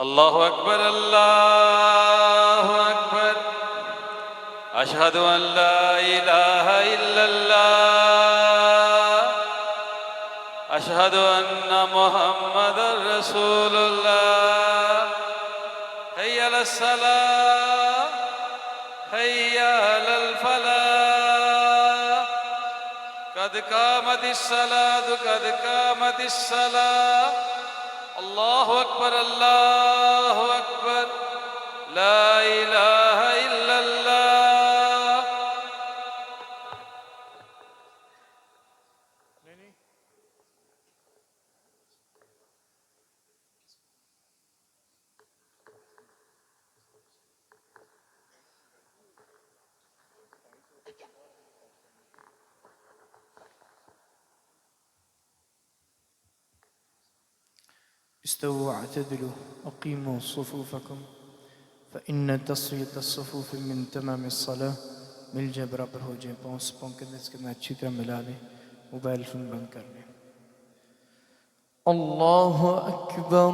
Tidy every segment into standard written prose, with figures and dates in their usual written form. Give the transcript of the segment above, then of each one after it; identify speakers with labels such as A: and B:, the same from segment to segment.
A: الله أكبر الله أكبر. أشهد أن لا إله إلا الله. أشهد أن محمدا رسول الله. هيا للصلاة هيا للفلاح. قد قامت الصلاة قد قامت الصلاة. الله أكبر الله أكبر. لا إله إلا الله.
B: استووا واعتدلوا أقيموا صفوفكم فإن تصفية الصفوف من تمام الصلاة. मिल जाए बराबर हो जाए पाँव के इसके में अच्छी तरह मिला लें. मोबाइल फोन बंद कर लें. अल्लाह अकबर.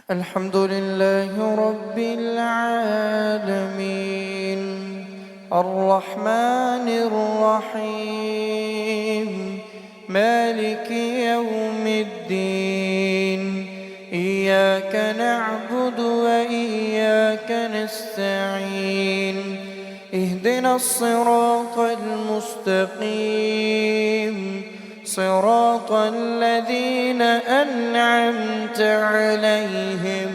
B: الحمد لله رب العالمين الرحمن الرحيم مالك يوم الدين. إياك نعبد وإياك نستعين. اهدنا الصراط المستقيم صراط الذين أنعمت عليهم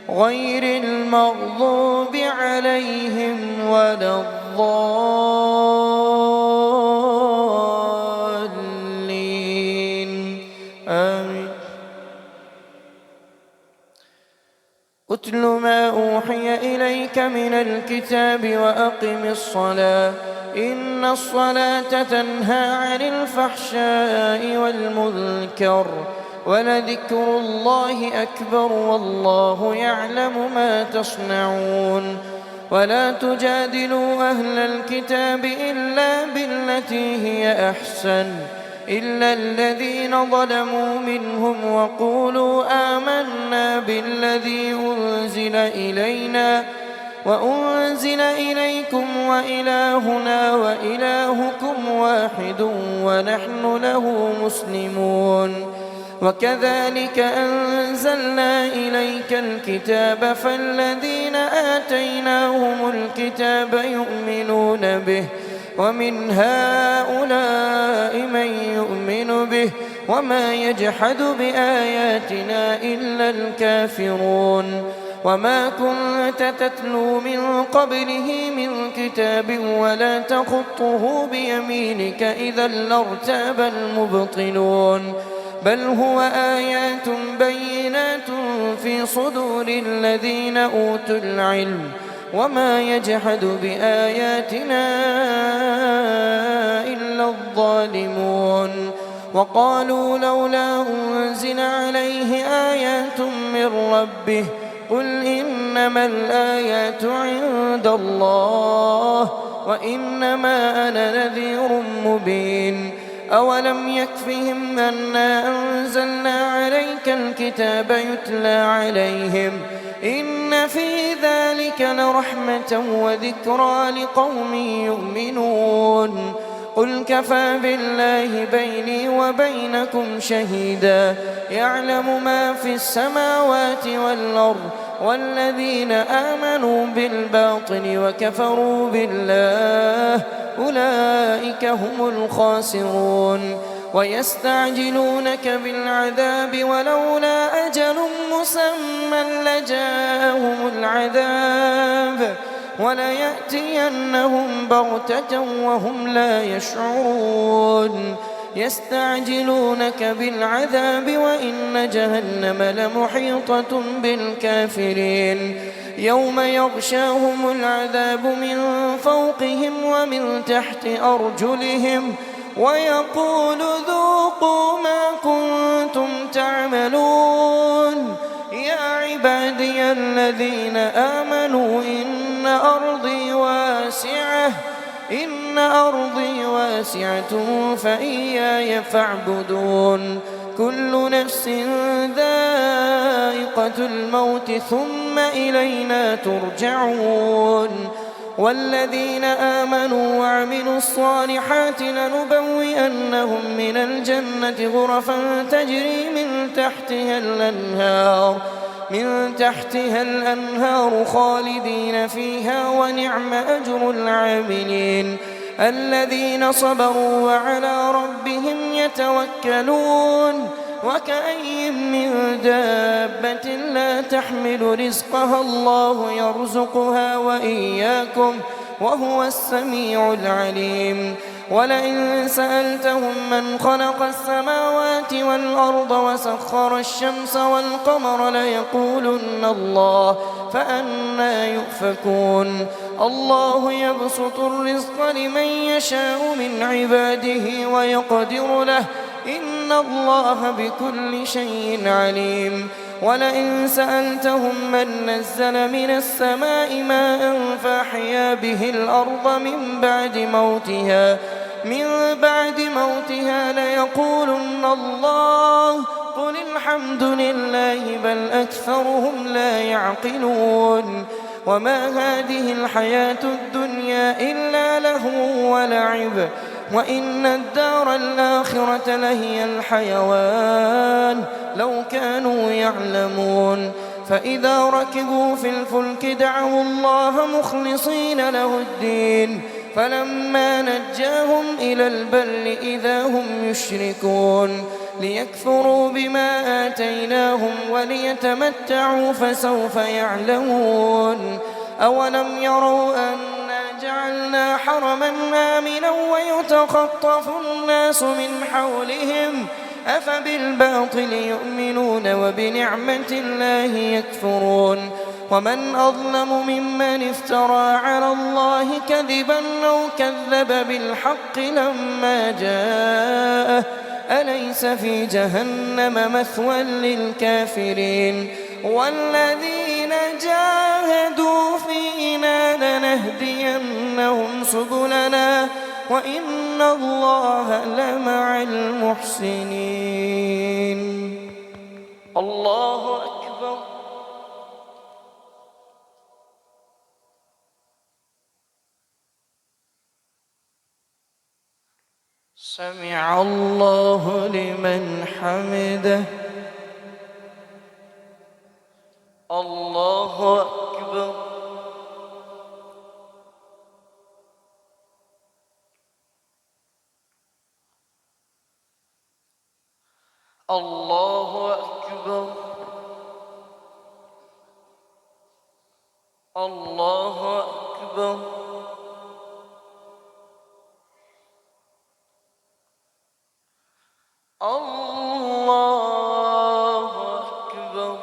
B: غير المغضوب عليهم ولا الضالين آمين. أتل ما أوحي إليك من الكتاب وأقم الصلاة إن الصلاة تنهى عن الفحشاء والمنكر ولذكر الله أكبر والله يعلم ما تصنعون. ولا تجادلوا أهل الكتاب إلا بالتي هي أحسن إلا الذين ظلموا منهم وقولوا آمنا بالذي أنزل إلينا وأنزل إليكم وإلهنا وإلهكم واحد ونحن له مسلمون. وكذلك أنزلنا إليك الكتاب فالذين آتيناهم الكتاب يؤمنون به ومن هؤلاء من يؤمن به وما يجحد بآياتنا إلا الكافرون. وما كنت تتلو من قبله من كتاب ولا تخطه بيمينك إذا لارتاب المبطلون. بل هو آيات بينات في صدور الذين أوتوا العلم وما يجحد بآياتنا إلا الظالمون. وقالوا لولا أنزل عليه آيات من ربه قل إنما الآيات عند الله وإنما أنا نذير مبين. أولم يكفهم أنا أنزلنا عليك الكتاب يتلى عليهم إن في ذلك لرحمة وذكرى لقوم يؤمنون. قل كفى بالله بيني وبينكم شهيدا يعلم ما في السماوات والأرض والذين آمنوا بالباطل وكفروا بالله أولئك هم الخاسرون. ويستعجلونك بالعذاب ولولا أجل مسمى لجاءهم العذاب وليأتينهم بغتة وهم لا يشعرون. يستعجلونك بالعذاب وإن جهنم لمحيطة بالكافرين. يوم يغشاهم العذاب من فوقهم ومن تحت أرجلهم
C: ويقول ذوقوا ما كنتم تعملون. يا عبادي الذين آمنوا إن أرضي واسعة فإياي فاعبدون. كل نفس ذائقة الموت ثم إلينا ترجعون. والذين آمنوا وعملوا الصالحات لنبوئنهم من الجنة غرفا تجري من تحتها الأنهار خالدين فيها ونعم أجر العاملين. الذين صبروا وعلى ربهم يتوكلون. وكأي من دابة لا تحمل رزقها الله يرزقها وإياكم وهو السميع العليم. ولئن سألتهم من خلق السماوات والأرض وسخر الشمس والقمر ليقولن الله فأنى يؤفكون. الله يبسط الرزق لمن يشاء من عباده ويقدر له إن الله بكل شيء عليم. ولئن سألتهم من نزل من السماء ماء فأحيا به الأرض من بعد موتها ليقولن الله قل الحمد لله بل أكثرهم لا يعقلون. وما هذه الحياة الدنيا إلا لهو ولعب وإن الدار الآخرة لهي الحيوان لو كانوا يعلمون. فإذا ركبوا في الفلك دعوا الله مخلصين له الدين فلما نجاهم إلى البر إذا هم يشركون. ليكفروا بما آتيناهم وليتمتعوا فسوف يعلمون. أولم يروا أنا جعلنا حرما آمنا ويتخطف الناس من حولهم أفبالباطل يؤمنون وبنعمة الله يكفرون. ومن أظلم ممن افترى على الله كذبا أو كذب بالحق لما جاءه أليس في جهنم مثوى للكافرين. والذين جاهدوا فينا لنهدينهم سبلنا وإن الله لمع المحسنين. الله أكبر. سمع الله لمن حمده. الله أكبر. الله أكبر. الله أكبر. الله أكبر.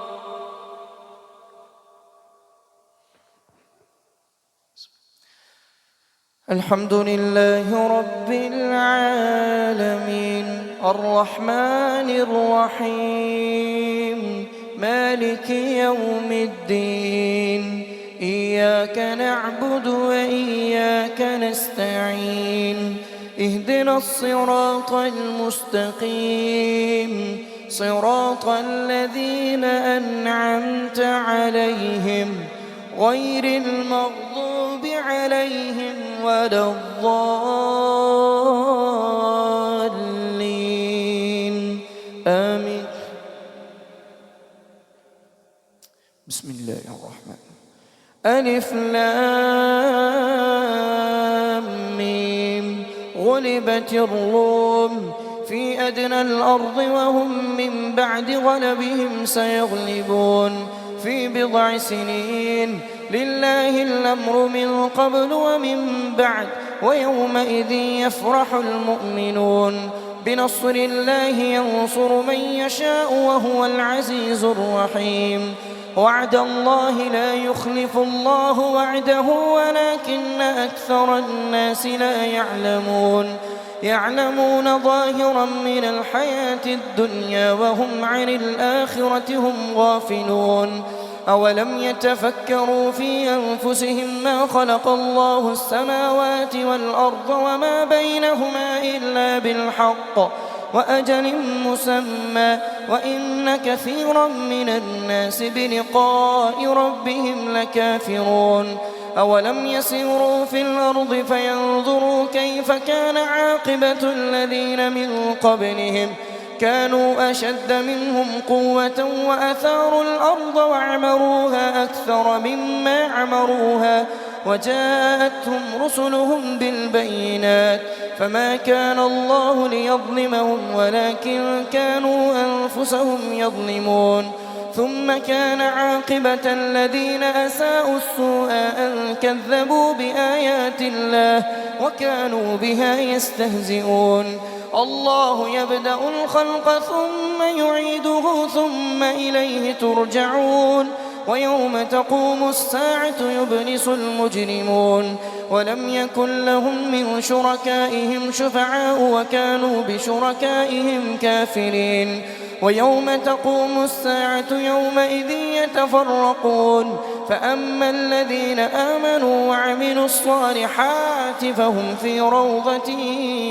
C: الحمد لله رب العالمين الرحمن الرحيم مالك يوم الدين. إياك نعبد وإياك نستعين. اهدنا الصراط المستقيم صراط الذين أنعمت عليهم غير المغضوب عليهم ولا الضالين آمين. بسم الله الرحمن ألف لام ميم غلبت الروم في أدنى الأرض وهم من بعد غلبهم سيغلبون في بضع سنين. لله الأمر من قبل ومن بعد ويومئذ يفرح المؤمنون. بنصر الله ينصر من يشاء وهو العزيز الرحيم. وعد الله لا يخلف الله وعده ولكن أكثر الناس لا يعلمون. يعلمون ظاهرا من الحياة الدنيا وهم عن الآخرة هم غافلون أولم يتفكروا في أنفسهم ما خلق الله السماوات والأرض وما بينهما إلا بالحق وأجل مسمى وإن كثيرا من الناس بلقاء ربهم لكافرون أولم يسيروا في الأرض فينظروا كيف كان عاقبة الذين من قبلهم كانوا أشد منهم قوة وأثاروا الأرض وعمروها أكثر مما عمروها وجاءتهم رسلهم بالبينات فما كان الله ليظلمهم ولكن كانوا أنفسهم يظلمون ثم كان عاقبة الذين أساءوا السوء أن كذبوا بآيات الله وكانوا بها يستهزئون الله يبدأ الخلق ثم يعيده ثم إليه ترجعون ويوم تقوم الساعة يبلس المجرمون ولم يكن لهم من شركائهم شفعاء وكانوا بشركائهم كافرين ويوم تقوم الساعة يومئذ يتفرقون فأما الذين آمنوا وعملوا الصالحات فهم في روضة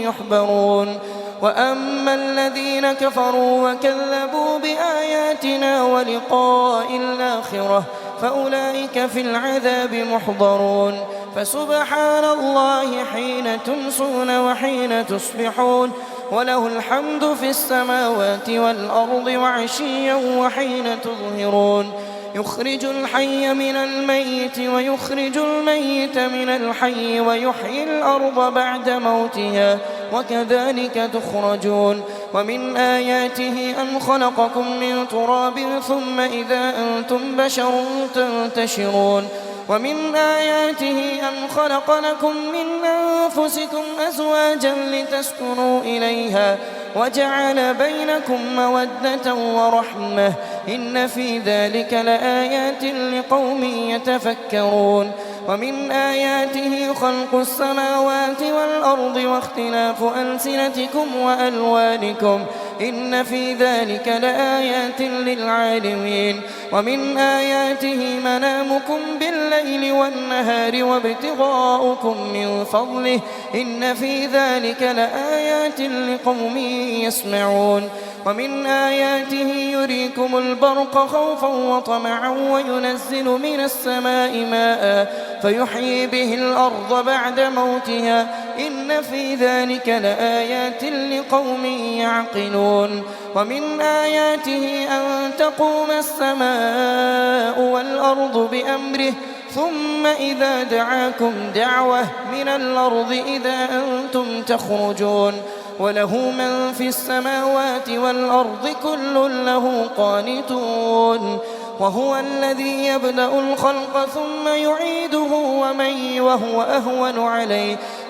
C: يحبرون وأما الذين كفروا وكذبوا بآياتنا ولقاء الآخرة فأولئك في العذاب محضرون فسبحان الله حين تمسون وحين تصبحون وله الحمد في السماوات والأرض وعشيا وحين تظهرون يخرج الحي من الميت ويخرج الميت من الحي ويحيي الأرض بعد موتها وكذلك تخرجون ومن آياته أن خلقكم من تراب ثم إذا أنتم بشر تنتشرون ومن آياته أن خلق لكم من أنفسكم أزواجا لتسكنوا إليها وجعل بينكم مودة ورحمة إن في ذلك لآيات لقوم يتفكرون ومن آياته خلق السماوات والأرض واختلاف ألسنتكم وألوانكم إن في ذلك لآيات للعالمين ومن آياته منامكم بالليل والنهار وابتغاؤكم من فضله إن في ذلك لآيات لقوم يسمعون ومن آياته يريكم البرق خوفا وطمعا وينزل من السماء ماء فيحيي به الأرض بعد موتها إن في ذلك لآيات لقوم يعقلون ومن آياته أن تقوم السماء والأرض بأمره ثم إذا دعاكم دعوة من الأرض إذا أنتم تخرجون وله من في السماوات والأرض كل له قانتون وهو الذي يبدأ الخلق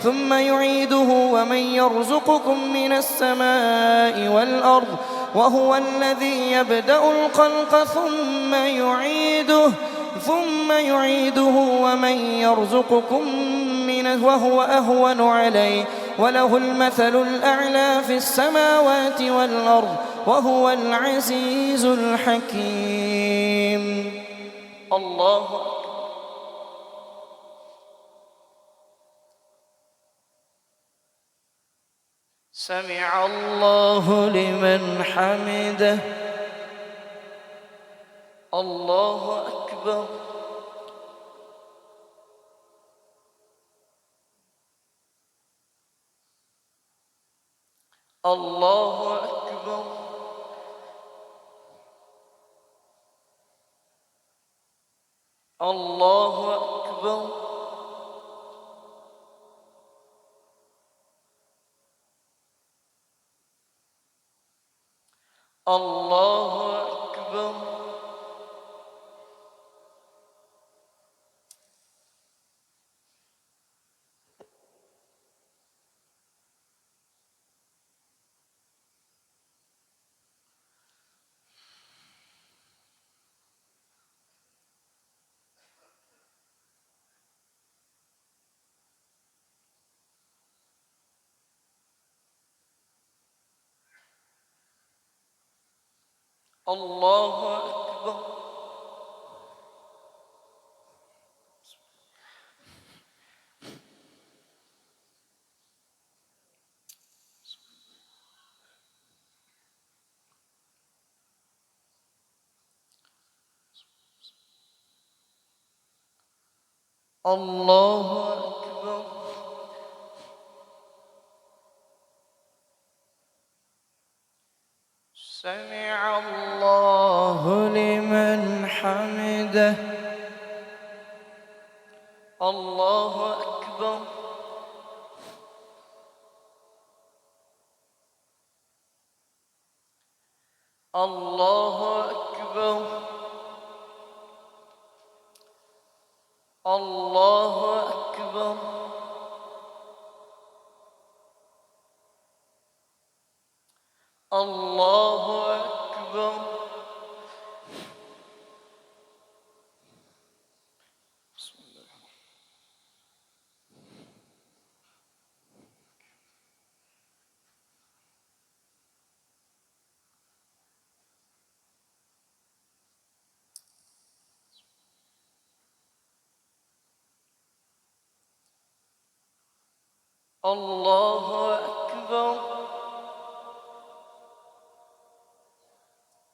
C: ثم يعيده ومن يرزقكم من السماء والأرض وهو الذي يبدأ الخلق ثم يعيده ومن يرزقكم منه وهو أهون عليه وله المثل الأعلى في السماوات والأرض وهو العزيز الحكيم الله أكبر سمع الله لمن حمده الله أكبر الله أكبر الله أكبر الله أكبر الله أكبر. الله أكبر. سمع الله لمن حمده. الله أكبر. الله أكبر. الله أكبر. الله أكبر. الله أكبر.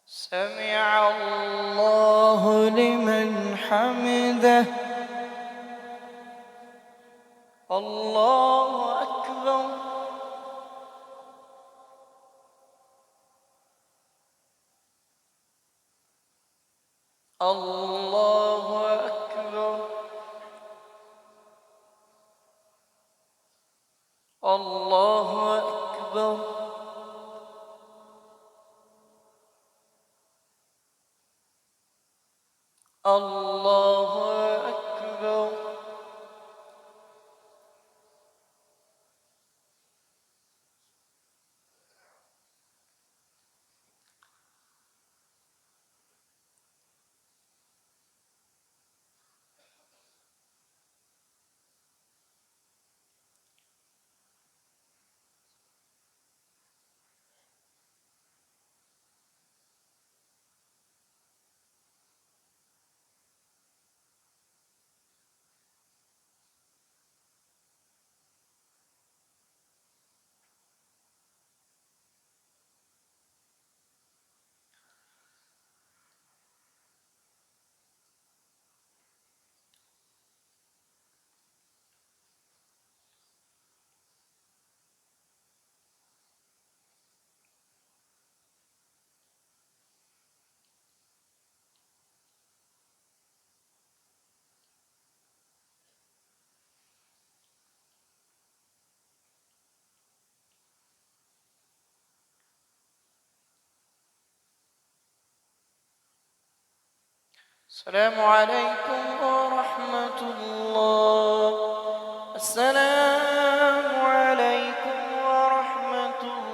C: سمع الله لمن حمده. الله أكبر. الله أكبر. الله أكبر. الله أكبر. السلام عليكم ورحمة الله. السلام عليكم ورحمة الله.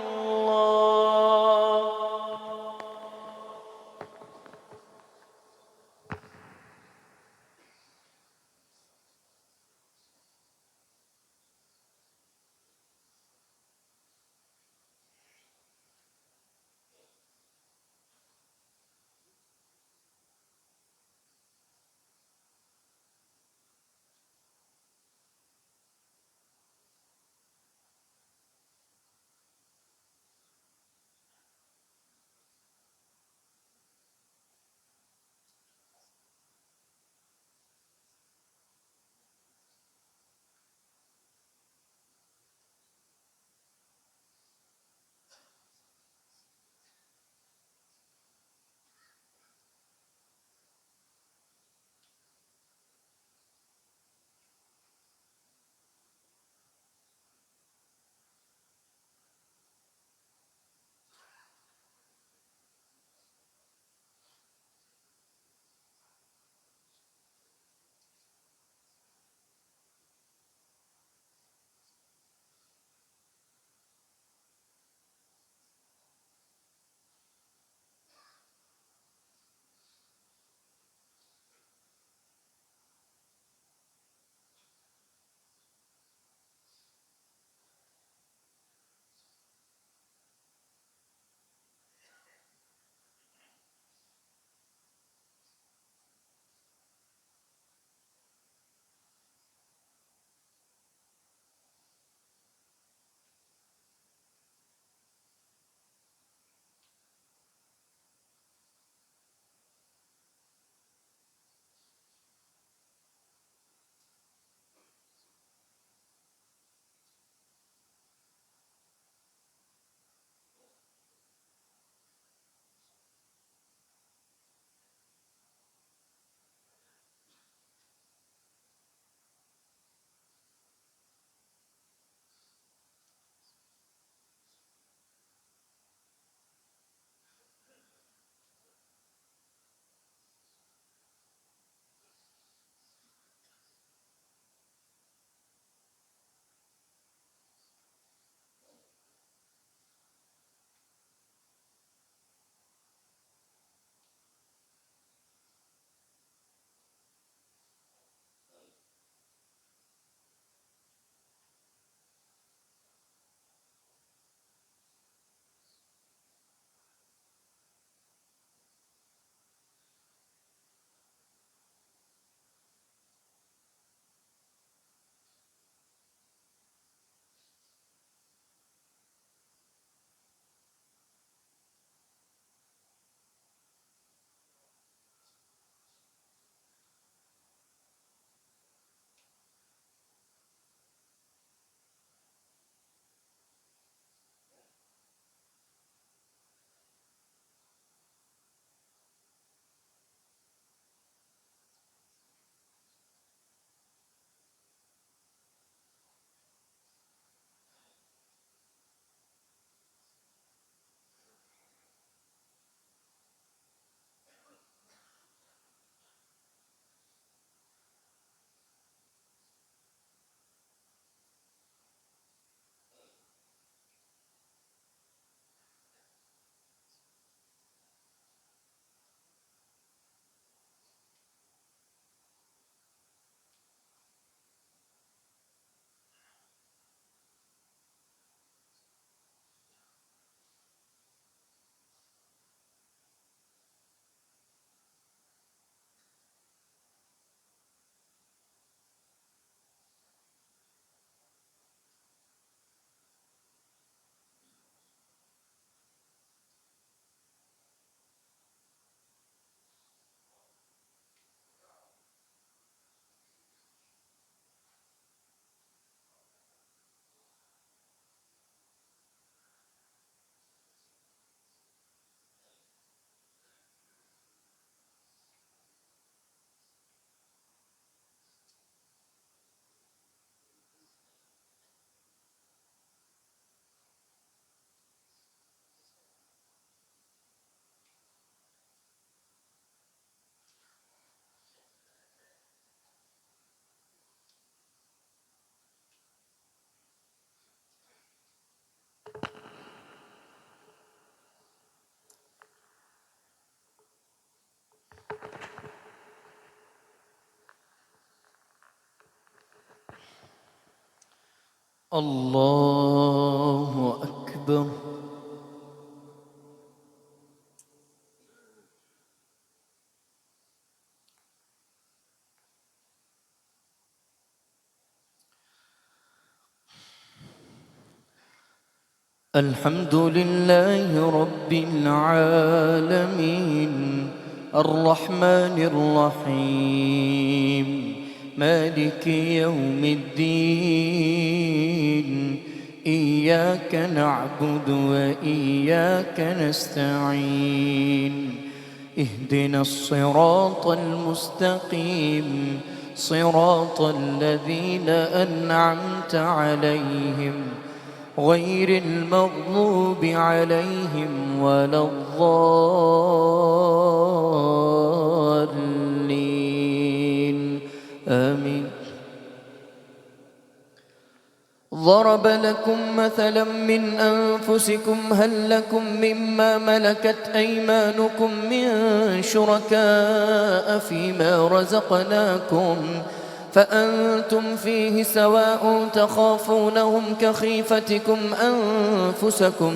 B: الله أكبر. الحمد لله رب العالمين الرحمن الرحيم مالك يوم الدين إياك نعبد وإياك نستعين اهدنا الصراط المستقيم صراط الذين أنعمت عليهم غير المغضوب عليهم ولا الضالين آمين. ضرب لكم مثلا من أنفسكم هل لكم مما ملكت أيمانكم من شركاء فيما رزقناكم فأنتم فيه سواء تخافونهم كخيفتكم أنفسكم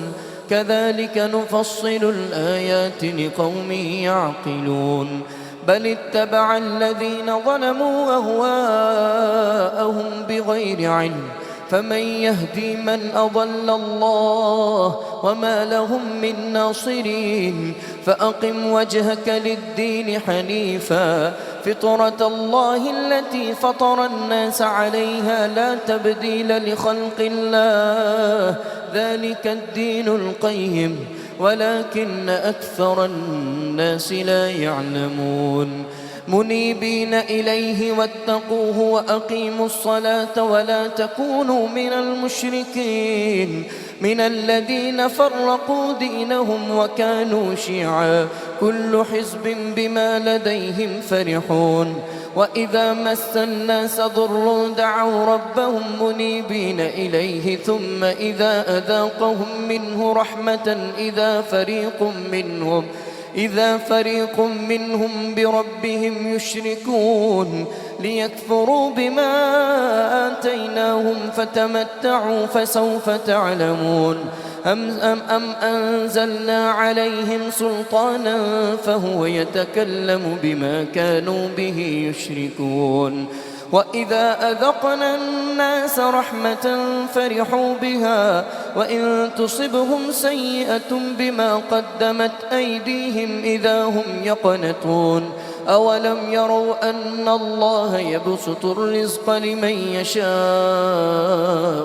B: كذلك نفصل الآيات لقوم يعقلون بل اتبع الذين ظلموا أهواءهم بغير علم فمن يهدي من أضل الله وما لهم من ناصرين فأقم وجهك للدين حنيفا فطرة الله التي فطر الناس عليها لا تبديل لخلق الله ذلك الدين القيم ولكن أكثر الناس لا يعلمون منيبين إليه واتقوه وأقيموا الصلاة ولا تكونوا من المشركين من الذين فرقوا دينهم وكانوا شيعا كل حزب بما لديهم فرحون وإذا مس الناس ضر دعوا ربهم منيبين إليه ثم إذا أذاقهم منه رحمة إذا فريق منهم بربهم يشركون ليكفروا بما آتيناهم فتمتعوا فسوف تعلمون أم أنزلنا عليهم سلطانا فهو يتكلم بما كانوا به يشركون وإذا أذقنا الناس رحمة فرحوا بها وإن تصبهم سيئة بما قدمت أيديهم إذا هم يقنطون أولم يروا أن الله يبسط الرزق لمن يشاء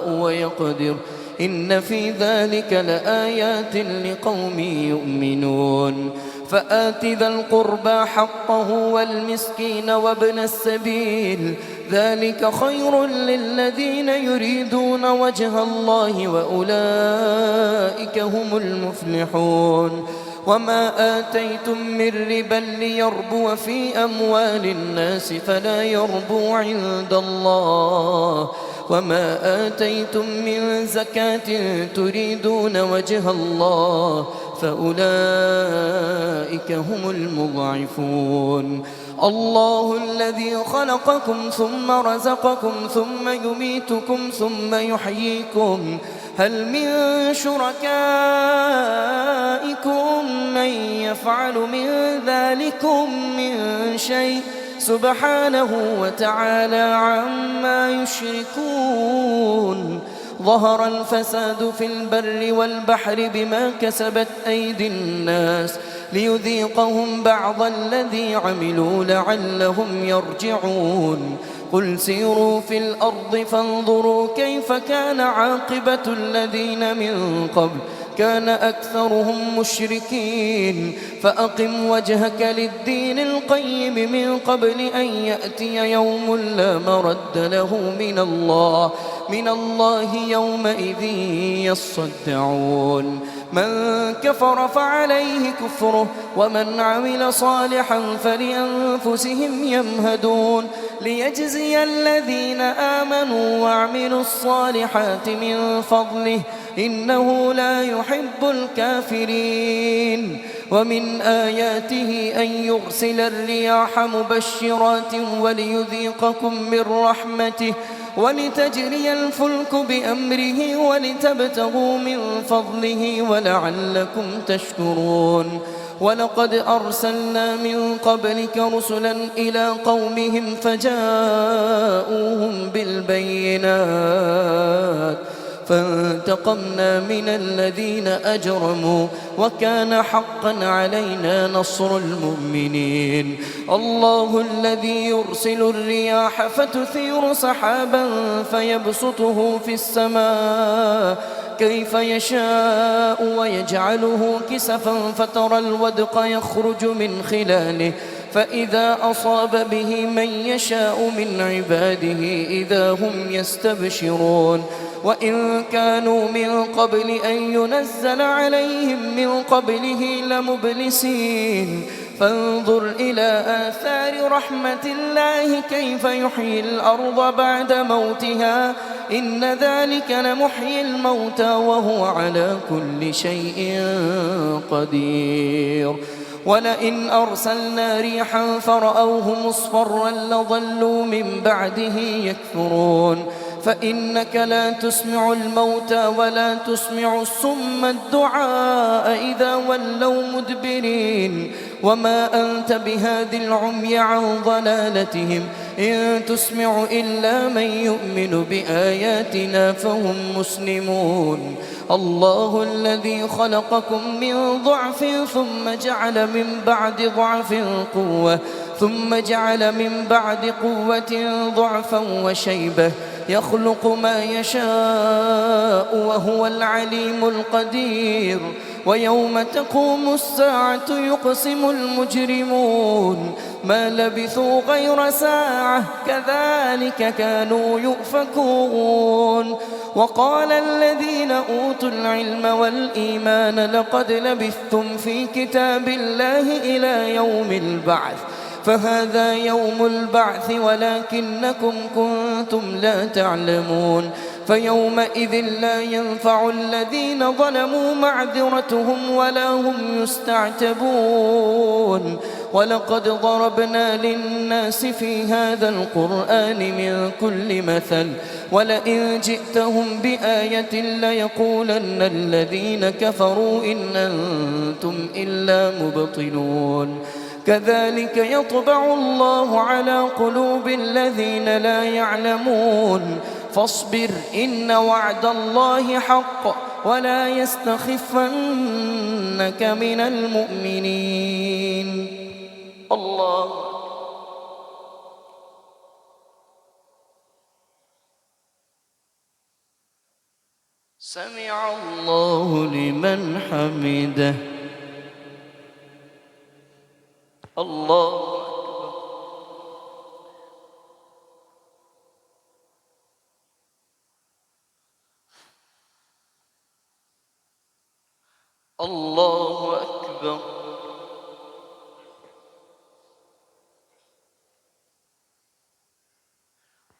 B: ويقدر إن في ذلك لآيات لقوم يؤمنون فآت ذا القربى حقه والمسكين وابن السبيل ذلك خير للذين يريدون وجه الله وأولئك هم المفلحون وما آتيتم من ربا ليربو في أموال الناس فلا يربو عند الله وما آتيتم من زكاة تريدون وجه الله فأولئك هم المضعفون الله الذي خلقكم ثم رزقكم ثم يميتكم ثم يحييكم هل من شركائكم من يفعل من ذلكم من شيء سبحانه وتعالى عما يشركون ظهر الفساد في البر والبحر بما كسبت أيدي الناس ليذيقهم بعض الذي عملوا لعلهم يرجعون قل سيروا في الأرض فانظروا كيف كان عاقبة الذين من قبل كان أكثرهم مشركين فأقم وجهك للدين القيم من قبل أن يأتي يوم لا مرد له من الله يومئذ يصدعون من كفر فعليه كفره ومن عمل صالحا فلأنفسهم يمهدون ليجزي الذين آمنوا وعملوا الصالحات من فضله إنه لا يحب الكافرين
C: ومن آياته أن يرسل الرياح مبشرات وليذيقكم من رحمته ولتجري الفلك بأمره ولتبتغوا من فضله ولعلكم تشكرون ولقد أرسلنا من قبلك رسلا إلى قومهم فجاءوهم بالبينات فانتقمنا من الذين أجرموا وكان حقا علينا نصر المؤمنين الله الذي يرسل الرياح فتثير سحابا فيبسطه في السماء كيف يشاء ويجعله كسفا فترى الودق يخرج من خلاله فإذا أصاب به من يشاء من عباده إذا هم يستبشرون وإن كانوا من قبل أن ينزل عليهم من قبله لمبلسين فانظر إلى آثار رحمة الله كيف يحيي الأرض بعد موتها إن ذلك لمحيي الموتى وهو على كل شيء قدير ولئن أرسلنا ريحا فرأوه مصفرا لظلوا من بعده يكفرون فإنك لا تسمع الموتى ولا تسمع الصم الدعاء إذا ولوا مدبرين وما أنت بهاد العمي عن ضلالتهم إن تسمع إلا من يؤمن بآياتنا فهم مسلمون الله الذي خلقكم من ضعف ثم جعل من بعد ضعف قوة ثم جعل من بعد قوة ضعفا وشيبة يخلق ما يشاء وهو العليم القدير ويوم تقوم الساعة يقسم المجرمون ما لبثوا غير ساعة كذلك كانوا يؤفكون وقال الذين أوتوا العلم والإيمان لقد لبثتم في كتاب الله إلى يوم البعث فهذا يوم البعث ولكنكم كنتم لا تعلمون فيومئذ لا ينفع الذين ظلموا معذرتهم ولا هم يستعتبون ولقد ضربنا للناس في هذا القرآن من كل مثل ولئن جئتهم بآية ليقولن الذين كفروا إن أنتم إلا مبطلون كذلك يطبع الله على قلوب الذين لا يعلمون فاصبر إن وعد الله حق ولا يستخفنك من المؤمنين الله سمع الله لمن حمده الله الله أكبر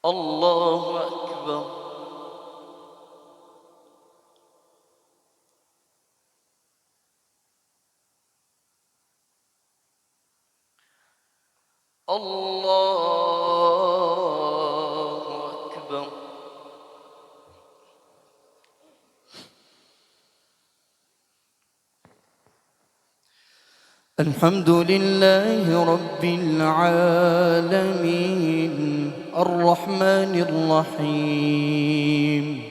C: الله أكبر الله أكبر الحمد لله رب العالمين الرحمن الرحيم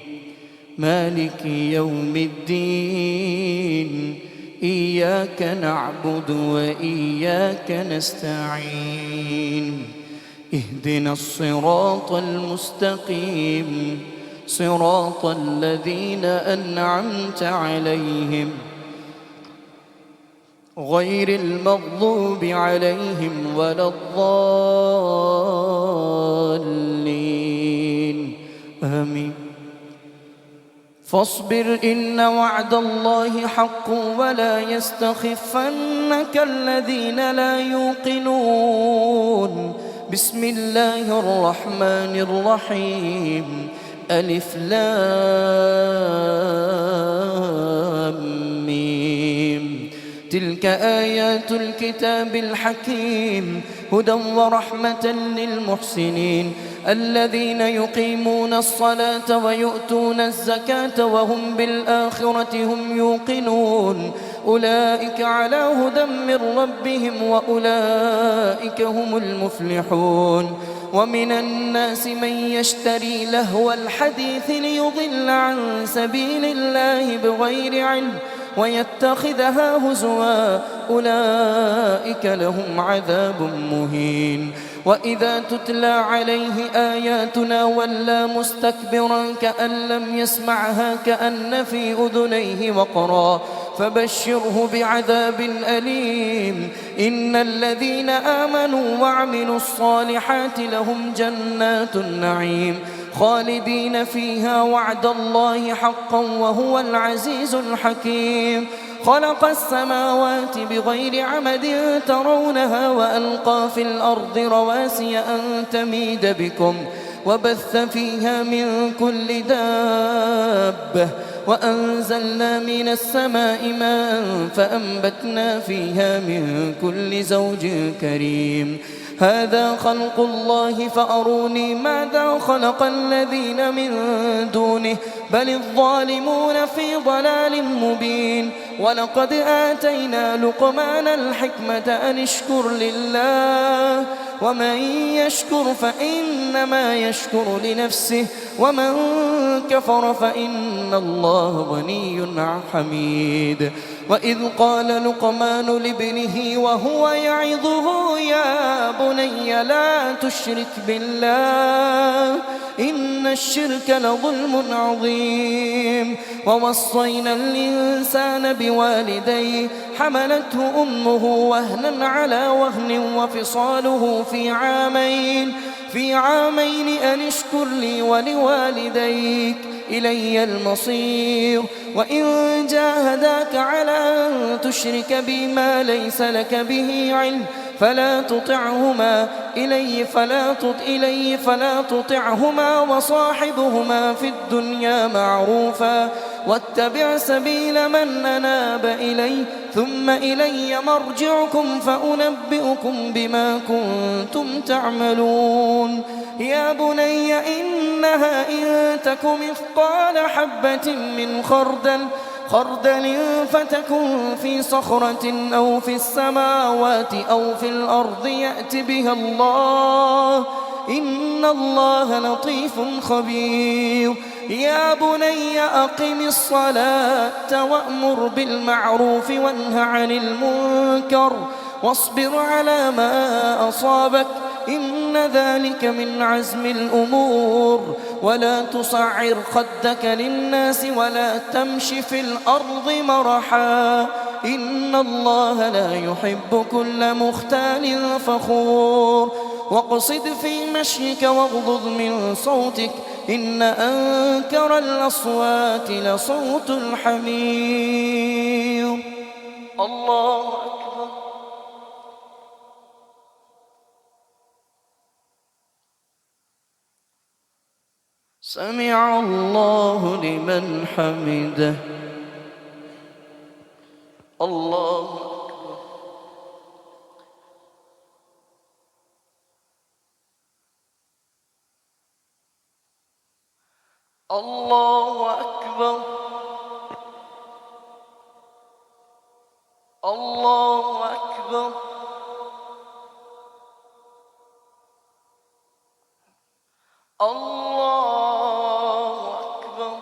C: مالك يوم الدين إياك نعبد وإياك نستعين اهدنا الصراط المستقيم صراط الذين أنعمت عليهم غير المغضوب عليهم ولا الضالين آمين فاصبر إن وعد الله حق ولا يستخفنك الذين لا يوقنون بسم الله الرحمن الرحيم ألف لام ميم تلك آيات الكتاب الحكيم هدى ورحمة للمحسنين الذين يقيمون الصلاة ويؤتون الزكاة وهم بالآخرة هم يوقنون أولئك على هدى من ربهم وأولئك هم المفلحون ومن الناس من يشتري لهو الحديث ليضل عن سبيل الله بغير علم ويتخذها هزوا أولئك لهم عذاب مهين وإذا تتلى عليه آياتنا ولى مستكبرا كأن لم يسمعها كأن في أذنيه وقرا فبشره بعذاب أليم إن الذين آمنوا وعملوا الصالحات لهم جنات النعيم خالدين فيها وعد الله حقا وهو العزيز الحكيم خلق السماوات بغير عمد ترونها وألقى في الأرض رواسي أن تميد بكم وبث فيها من كل دابة وأنزلنا من السماء ماء فأنبتنا فيها من كل زوج كريم هذا خلق الله فأروني ماذا خلق الذين من دونه بل الظالمون في ضلال مبين ولقد آتينا لقمان الحكمة أن اشكر لله ومن يشكر فإنما يشكر لنفسه ومن كفر فإن الله غني حميد وإذ قال لقمان لابنه وهو يعظه يا بني لا تشرك بالله إن الشرك لظلم عظيم ووصينا الإنسان بوالديه حملته أمه وهنا على وهن وفصاله في عامين أن اشكر لي ولوالديك إلي المصير وإن جاهداك على أن تشرك بي ما ليس لك به علم فلا تطعهما وصاحبهما في الدنيا معروفا واتبع سبيل من أناب إلي ثم إلي مرجعكم فأنبئكم بما كنتم تعملون يا بني إنها إن تك مثقال حبة من خردل فتكن في صخرة أو في السماوات أو في الأرض يأت بها الله إن الله لطيف خبير يا بني أقم الصلاة وأمر بالمعروف وانه عن المنكر واصبر على ما أصابك إن ذلك من عزم الأمور ولا تصعر خدك للناس ولا تمش في الأرض مرحا إن الله لا يحب كل مختال فخور واقصد في مشيك واغضض من صوتك إن أنكر الأصوات لصوت الحمير الله أكبر سمع الله لمن حمده الله أكبر الله أكبر الله أكبر الله أكبر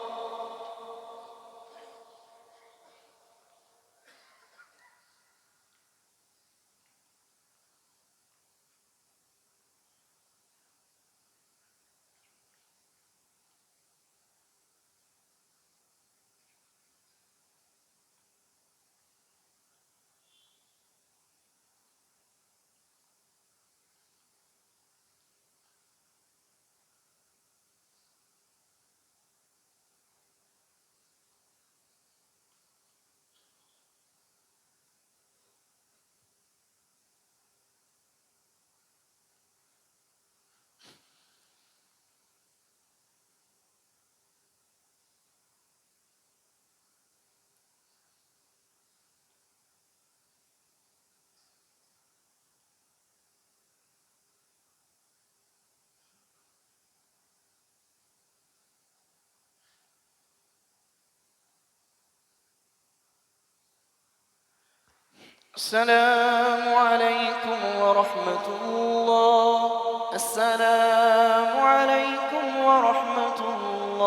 C: السلام عليكم ورحمة الله. السلام عليكم ورحمة الله.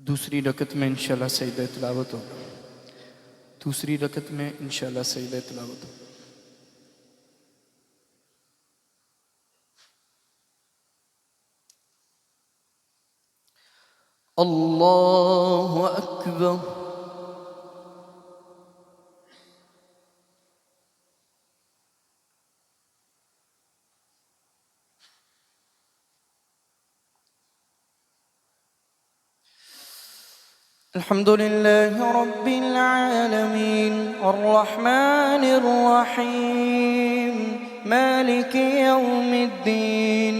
B: दूसरी रकत में इंशाल्लाह सजदा तिलावत होगा। दूसरी रकत में इंशाल्लाह सजदा तिलावत होगा।
C: الله أكبر. الحمد لله رب العالمين الرحمن الرحيم مالك يوم الدين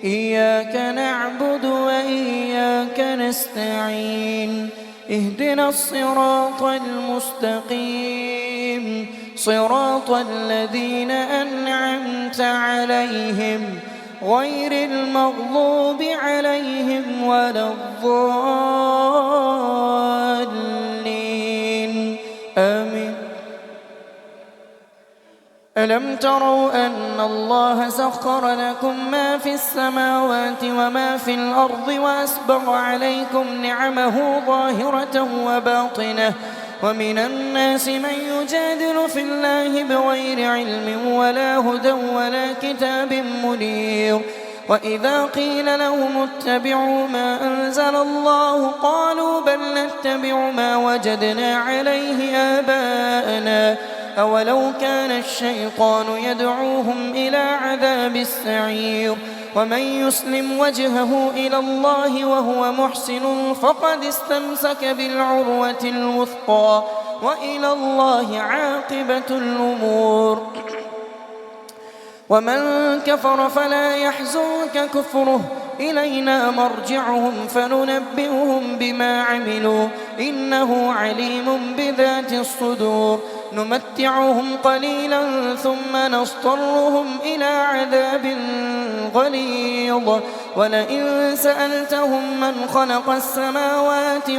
C: إياك نعبد وإياك نستعين اهدنا الصراط المستقيم صراط الذين أنعمت عليهم غير المغضوب عليهم ولا الضالين آمين. ألم تروا أن الله سخر لكم ما في السماوات وما في الأرض وأسبغ عليكم نعمه ظاهرة وباطنة ومن الناس من يجادل في الله بغير علم ولا هدى ولا كتاب منير وإذا قيل لهم اتبعوا ما أنزل الله قالوا بل نتبع ما وجدنا عليه آباءنا أولو كان الشيطان يدعوهم إلى عذاب السعير ومن يسلم وجهه إلى الله وهو محسن فقد استمسك بالعروة الوثقى وإلى الله عاقبة الأمور. ومن كفر فلا يحزنك كفره إلينا مرجعهم فننبئهم بما عملوا إنه عليم بذات الصدور نمتعهم قليلا ثم نضطرهم إلى عذاب غليظ ولئن سألتهم من خلق السماوات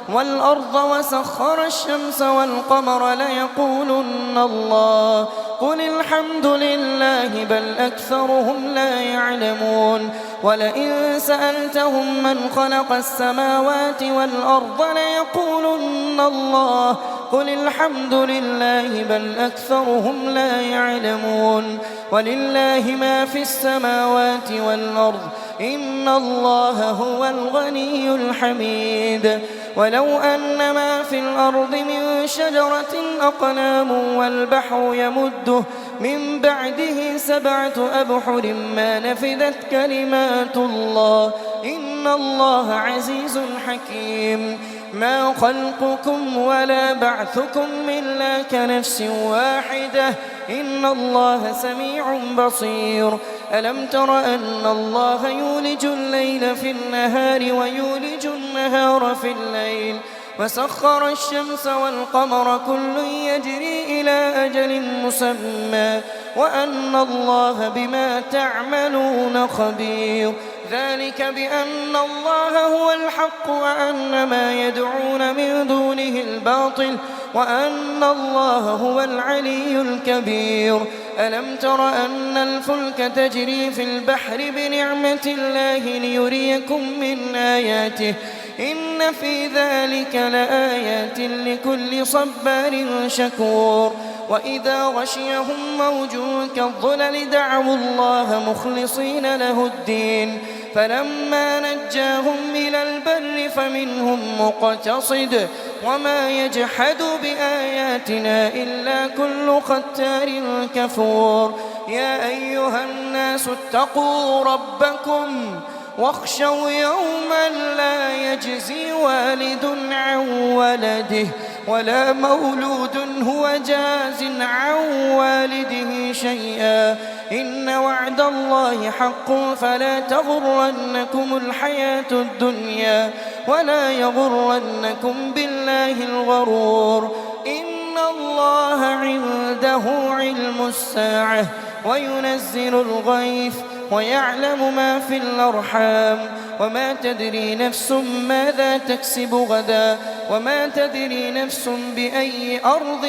C: والأرض وسخر الشمس والقمر ليقولن الله قل الحمد لله بل أكثرهم لا يعلمون ولئن سألتهم من خلق السماوات والأرض ليقولن الله قل الحمد لله بل أكثرهم لا يعلمون ولله ما في السماوات والأرض إن الله هو الغني الحميد. ولو أن ما في الأرض من شجرة أقلام والبحر يمده من بعده 7 أبحر ما نفذت كلمات الله إن الله عزيز حكيم. ما خلقكم ولا بعثكم إلا كنفس واحدة إن الله سميع بصير. ألم تر أن الله يولج الليل في النهار ويولج النهار في الليل وسخر الشمس والقمر كل يجري إلى أجل مسمى وأن الله بما تعملون خبير. ذلك بأن الله هو الحق وأن ما يدعون من دونه الباطل وأن الله هو العلي الكبير. ألم تر أن الفلك تجري في البحر بنعمة الله ليريكم من آياته إن في ذلك لآيات لكل صبار شكور. وإذا غشيهم موج كالظلل دعوا الله مخلصين له الدين فلما نجاهم إلى البر فمنهم مقتصد وما يجحد بآياتنا إلا كل ختار كفور. يا أيها الناس اتقوا ربكم واخشوا يوما لا يجزي والد عن ولده ولا مولود هو جاز عن والده شيئا إن وعد الله حق فلا تغرنكم الحياة الدنيا ولا يغرنكم بالله بالله الغرور إن الله عنده علم الساعة وينزل الغيث ويعلم ما في الأرحام وما تدري نفس ماذا تكسب غدا وما تدري نفس بأي أرض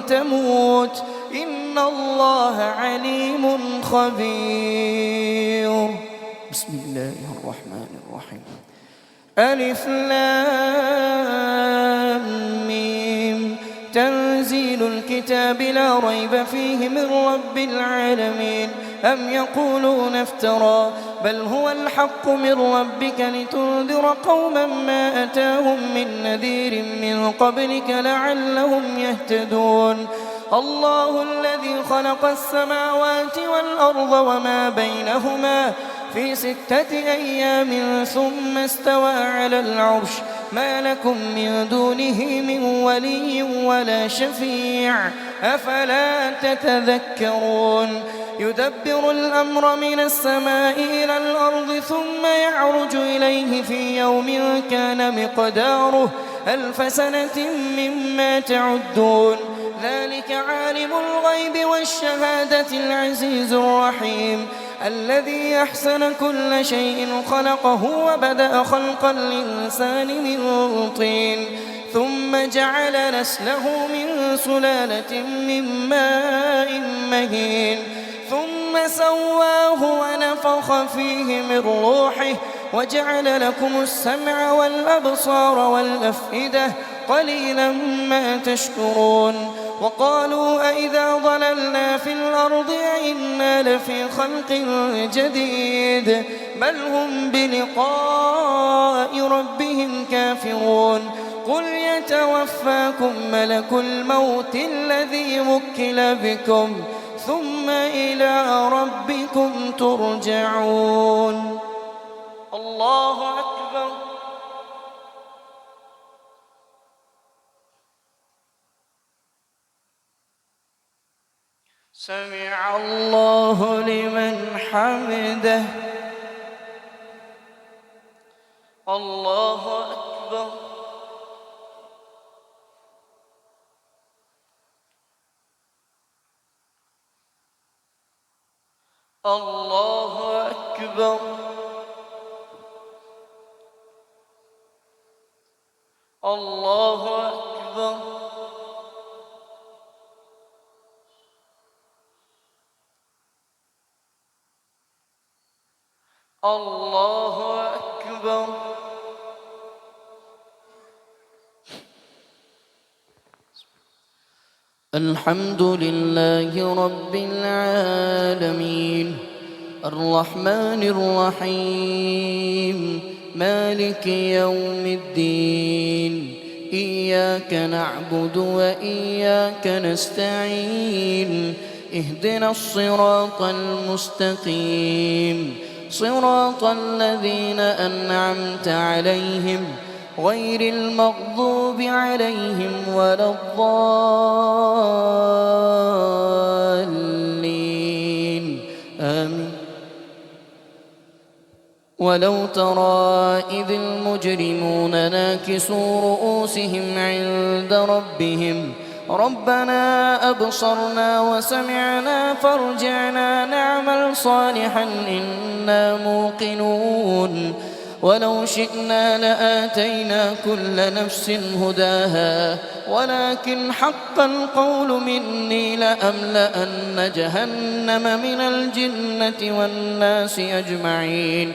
C: تموت إن الله عليم خبير. بسم الله الرحمن الرحيم. ألف لام ميم تنزيل الكتاب لا ريب فيه من رب العالمين. أم يقولون افترى بل هو الحق من ربك لتنذر قوما ما أتاهم من نذير من قبلك لعلهم يهتدون. الله الذي خلق السماوات والأرض وما بينهما في 6 أيام ثم استوى على العرش ما لكم من دونه من ولي ولا شفيع أفلا تتذكرون. يدبر الأمر من السماء إلى الأرض ثم يعرج إليه في يوم كان مقداره 1000 سنة مما تعدون. ذلك عالم الغيب والشهادة العزيز الرحيم الذي أحسن كل شيء خلقه وبدأ خلق الإنسان من طين ثم جعل نسله من سلالة من ماء مهين ثم سواه ونفخ فيه من روحه وجعل لكم السمع والأبصار والأفئدة قليلا ما تشكرون. وقالوا أئذا ضللنا في الأرض أئنا لفي خلق جديد بل هم بلقاء ربهم كافرون. قل يتوفاكم ملك الموت الذي وكل بكم ثم إلى ربكم ترجعون. الله أكبر. سمع الله لمن حمده. الله أكبر. الله أكبر. الله أكبر. الله أكبر. الحمد لله رب العالمين الرحمن الرحيم مالك يوم الدين إياك نعبد وإياك نستعين اهدنا الصراط المستقيم صراط الذين أنعمت عليهم غير المغضوب عليهم ولا الضالين آمين. ولو ترى إذ المجرمون ناكسوا رؤوسهم عند ربهم ربنا أبصرنا وسمعنا فارجعنا نعمل صالحا إنا موقنون. ولو شئنا لآتينا كل نفس هداها ولكن حق القول مني لأملأن جهنم من الجنة والناس أجمعين.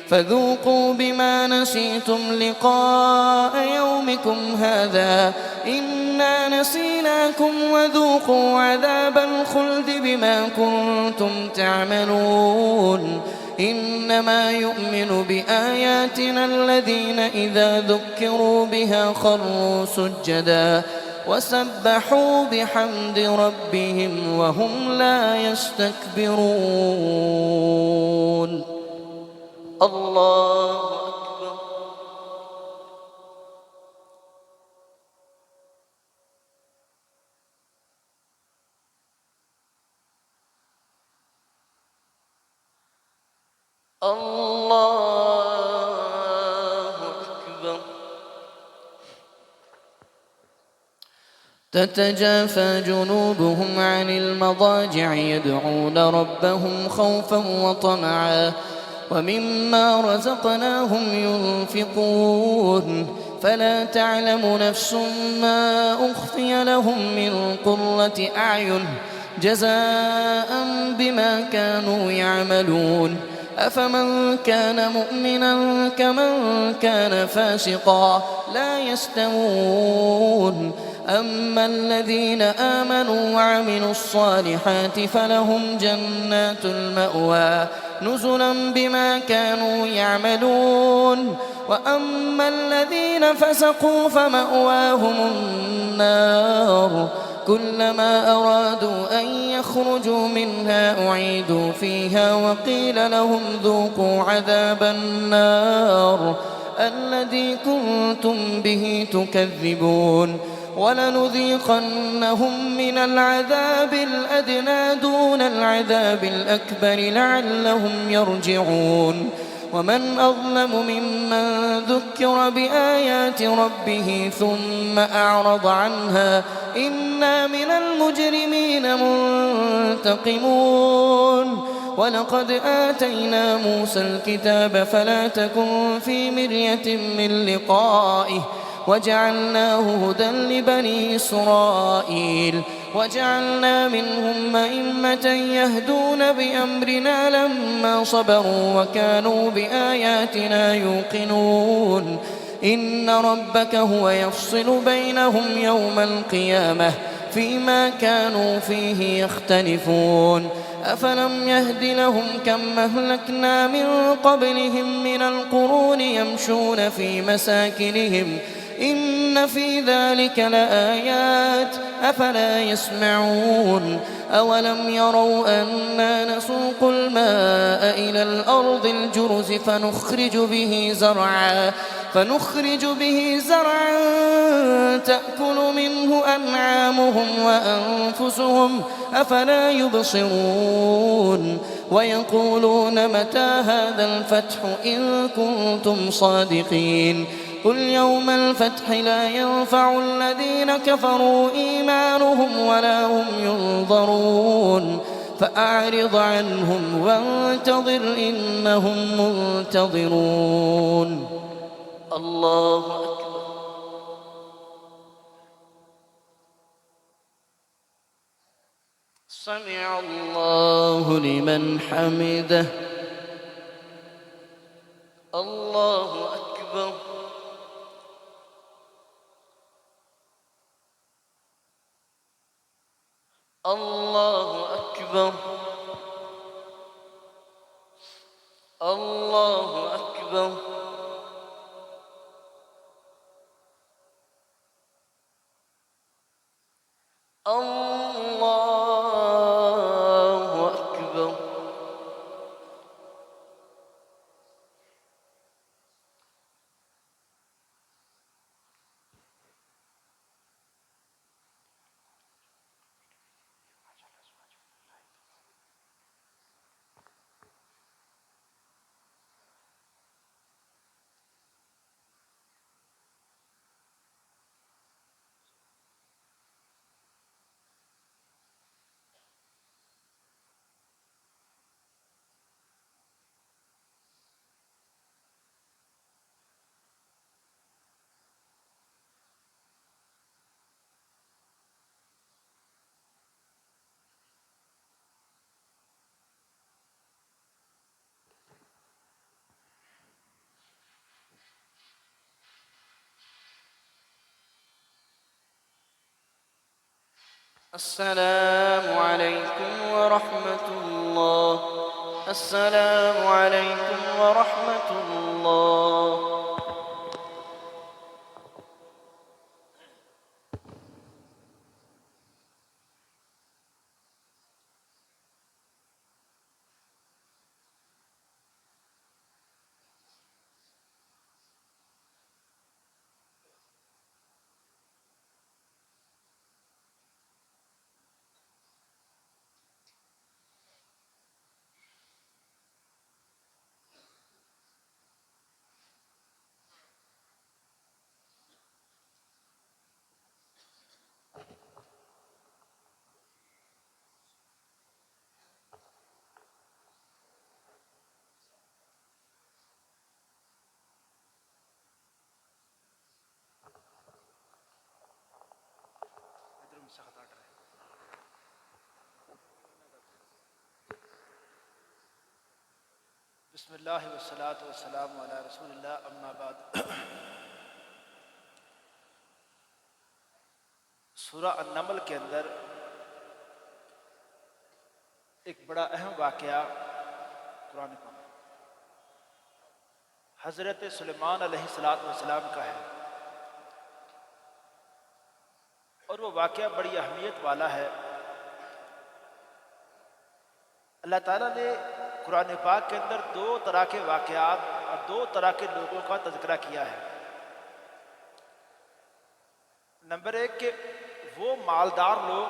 C: فذوقوا بما نسيتم لقاء يومكم هذا إنا نسيناكم وذوقوا عذاب الخلد بما كنتم تعملون. إنما يؤمن بآياتنا الذين إذا ذكروا بها خروا سجدا وسبحوا بحمد ربهم وهم لا يستكبرون. الله أكبر. الله أكبر. تتجافى جنوبهم عن المضاجع يدعون ربهم خوفا وطمعا ومما رزقناهم ينفقون فلا تعلم نفس ما أخفي لهم من قرة أعين جزاء بما كانوا يعملون أفمن كان مؤمنا كمن كان فاسقا لا يستوون أما الذين آمنوا وعملوا الصالحات فلهم جنات المأوى نزلا بما كانوا يعملون وأما الذين فسقوا فمأواهم النار كلما أرادوا أن يخرجوا منها أعيدوا فيها وقيل لهم ذوقوا عذاب النار الذي كنتم به تكذبون ولنذيقنهم من العذاب الأدنى دون العذاب الأكبر لعلهم يرجعون ومن أظلم ممن ذكر بآيات ربه ثم أعرض عنها إنا من المجرمين منتقمون ولقد آتينا موسى الكتاب فلا تكن في مرية من لقائه وجعلناه هدى لبني إسرائيل وجعلنا منهم أئمة يهدون بأمرنا لما صبروا وكانوا بآياتنا يوقنون إن ربك هو يفصل بينهم يوم القيامة فيما كانوا فيه يختلفون أفلم يهد لهم كم أهلكنا من قبلهم من القرون يمشون في مساكنهم إن في ذلك لآيات أفلا يسمعون أولم يروا أنا نسوق الماء إلى الأرض الجرز فنخرج به زرعا تأكل منه أنعامهم وأنفسهم أفلا يبصرون ويقولون متى هذا الفتح إن كنتم صادقين قل يوم الفتح لا ينفع الذين كفروا إيمانهم ولا هم ينظرون فأعرض عنهم وانتظر إنهم منتظرون الله أكبر سمع الله لمن حمده الله أكبر الله أكبر الله أكبر الله أكبر السلام عليكم ورحمة الله السلام عليكم ورحمة الله
D: بسم اللہ والصلاة والسلام علی رسول اللہ اما بعد۔ سورہ النمل کے اندر ایک بڑا اہم واقعہ قرآن کا حضرت سلیمان علیہ السلام کا ہے، اور وہ واقعہ بڑی اہمیت والا ہے۔ اللہ تعالیٰ نے قرآن پاک کے اندر دو طرح کے واقعات اور دو طرح کے لوگوں کا تذکرہ کیا ہے۔ نمبر ایک کہ وہ مالدار لوگ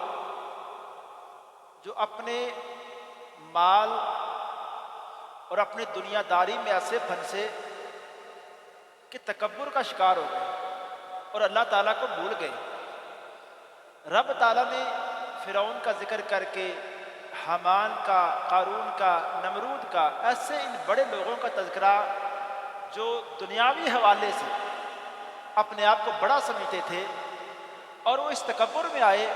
D: جو اپنے مال اور اپنی دنیا داری میں ایسے پھنسے کہ تکبر کا شکار ہو گئے اور اللہ تعالیٰ کو بھول گئے۔ رب تعالیٰ نے فرعون کا ذکر کر کے حامان کا، قارون کا، نمرود کا، ایسے ان بڑے لوگوں کا تذکرہ جو دنیاوی حوالے سے اپنے آپ کو بڑا سمجھتے تھے اور وہ اس تکبر میں آئے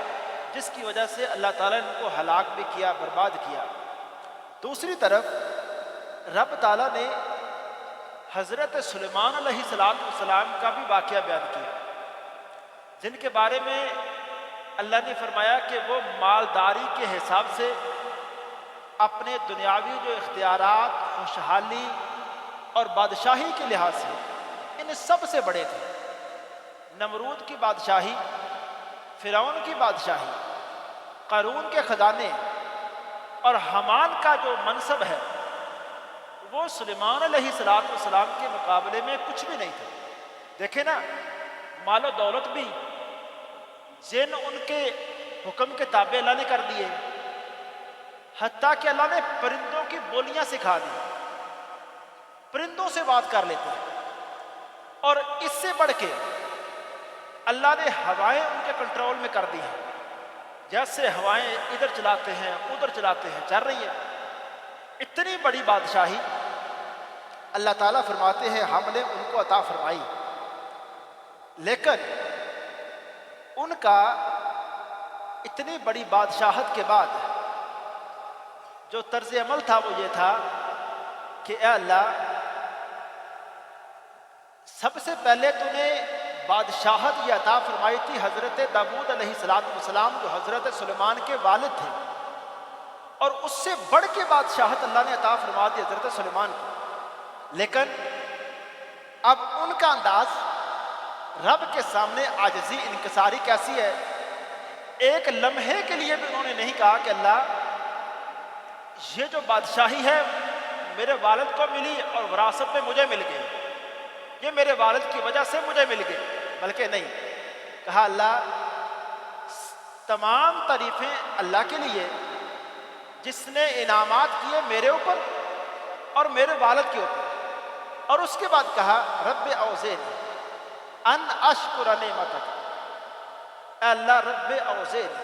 D: جس کی وجہ سے اللہ تعالیٰ نے ان کو ہلاک بھی کیا، برباد کیا۔ دوسری طرف رب تعالیٰ نے حضرت سلیمان علیہ السلام کا بھی واقعہ بیان کیا، جن کے بارے میں اللہ نے فرمایا کہ وہ مالداری کے حساب سے اپنے دنیاوی جو اختیارات، خوشحالی اور بادشاہی کے لحاظ سے ان سب سے بڑے تھے۔ نمرود کی بادشاہی، فرعون کی بادشاہی، قارون کے خزانے اور حامان کا جو منصب ہے وہ سلیمان علیہ السلام کے مقابلے میں کچھ بھی نہیں تھا۔ دیکھیں نا، مال و دولت بھی جن ان کے حکم کے تابع اللہ نے کر دیے، حتیٰ کہ اللہ نے پرندوں کی بولیاں سکھا دی، پرندوں سے بات کر لیتے ہیں، اور اس سے بڑھ کے اللہ نے ہوائیں ان کے کنٹرول میں کر دی ہیں، جیسے ہوائیں ادھر چلاتے ہیں ادھر چلاتے ہیں، چل رہی ہے۔ اتنی بڑی بادشاہی اللہ تعالیٰ فرماتے ہیں ہم نے ان کو عطا فرمائی، لیکن ان کا اتنی بڑی بادشاہت کے بعد جو طرز عمل تھا وہ یہ تھا کہ اے اللہ، سب سے پہلے تو نے بادشاہت یہ عطا فرمائی تھی حضرت داؤد علیہ السلام جو حضرت سلیمان کے والد تھے، اور اس سے بڑھ کے بادشاہت اللہ نے عطا فرما دی حضرت سلیمان کو۔ لیکن اب ان کا انداز رب کے سامنے عاجزی، انکساری کیسی ہے؟ ایک لمحے کے لیے بھی انہوں نے نہیں کہا کہ اللہ یہ جو بادشاہی ہے میرے والد کو ملی اور وراثت میں مجھے مل گئی، یہ میرے والد کی وجہ سے مجھے مل گئی، بلکہ نہیں کہا اللہ تمام تعریفیں اللہ کے لیے جس نے انعامات کیے میرے اوپر اور میرے والد کے اوپر۔ اور اس کے بعد کہا رب اوزعنی ان اشکر نعمتک، اے اللہ رب اوزعنی،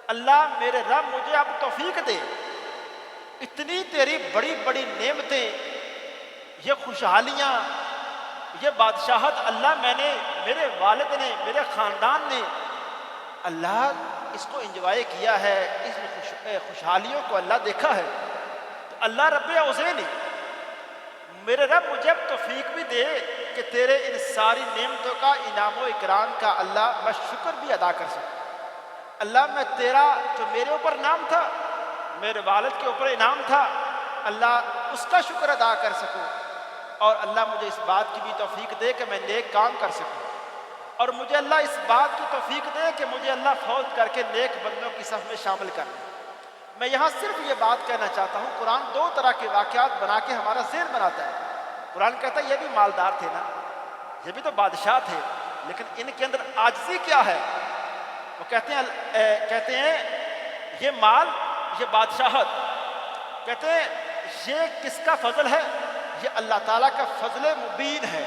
D: اللہ میرے رب مجھے اب توفیق دے، اتنی تیری بڑی بڑی نعمتیں، یہ خوشحالیاں، یہ بادشاہت اللہ میں نے، میرے والد نے، میرے خاندان نے اللہ اس کو انجوائے کیا ہے، اس خوشحالیوں کو اللہ دیکھا ہے، تو اللہ رب اوزعنی، میرے رب مجھے اب توفیق بھی دے کہ تیرے ان ساری نعمتوں کا، انعام و اکرام کا اللہ میں شکر بھی ادا کر سکوں۔ اللہ میں تیرا جو میرے اوپر انعام تھا، میرے والد کے اوپر انعام تھا، اللہ اس کا شکر ادا کر سکوں، اور اللہ مجھے اس بات کی بھی توفیق دے کہ میں نیک کام کر سکوں، اور مجھے اللہ اس بات کی توفیق دے کہ مجھے اللہ فوت کر کے نیک بندوں کی صف میں شامل کر لے۔ میں یہاں صرف یہ بات کہنا چاہتا ہوں، قرآن دو طرح کے واقعات بنا کے ہمارا ذہن بناتا ہے۔ قرآن کہتا ہے یہ بھی مالدار تھے نا، یہ بھی تو بادشاہ تھے، لیکن ان کے اندر عاجزی کیا ہے؟ وہ کہتے ہیں یہ مال، یہ بادشاہت، کہتے ہیں یہ کس کا فضل ہے؟ یہ اللہ تعالیٰ کا فضل مبین ہے۔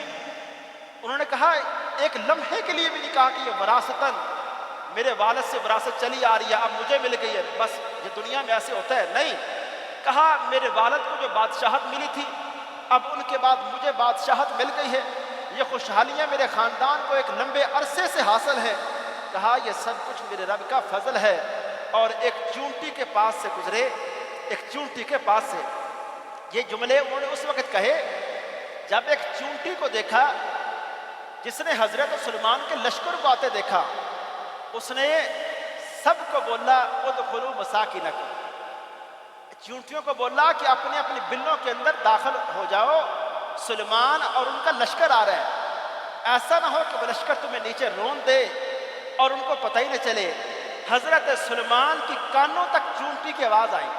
D: انہوں نے کہا ایک لمحے کے لیے بھی نہیں کہا کہ یہ وراثتاً میرے والد سے وراثت چلی آ رہی ہے اب مجھے مل گئی ہے، بس یہ دنیا میں ایسے ہوتا ہے، نہیں کہا میرے والد کو جو بادشاہت ملی تھی اب ان کے بعد مجھے بادشاہت مل گئی ہے، یہ خوشحالیاں میرے خاندان کو ایک لمبے عرصے سے حاصل ہے، کہا یہ سب کچھ میرے رب کا فضل ہے۔ اور ایک چونٹی کے پاس سے گزرے، ایک چونٹی کے پاس سے یہ جملے انہوں نے اس وقت کہے جب ایک چونٹی کو دیکھا جس نے حضرت سلیمان کے لشکر کو آتے دیکھا. اس نے سب کو بولا ادخلوا مساکنکم، چونٹیوں کو بولا کہ اپنے اپنی بلوں کے اندر داخل ہو جاؤ، سلیمان اور ان کا لشکر آ رہا ہے. ایسا نہ ہو کہ وہ لشکر تمہیں نیچے رون دے اور ان کو پتہ ہی نہ چلے. حضرت سلیمان کی کانوں تک چونٹی کی آواز آئی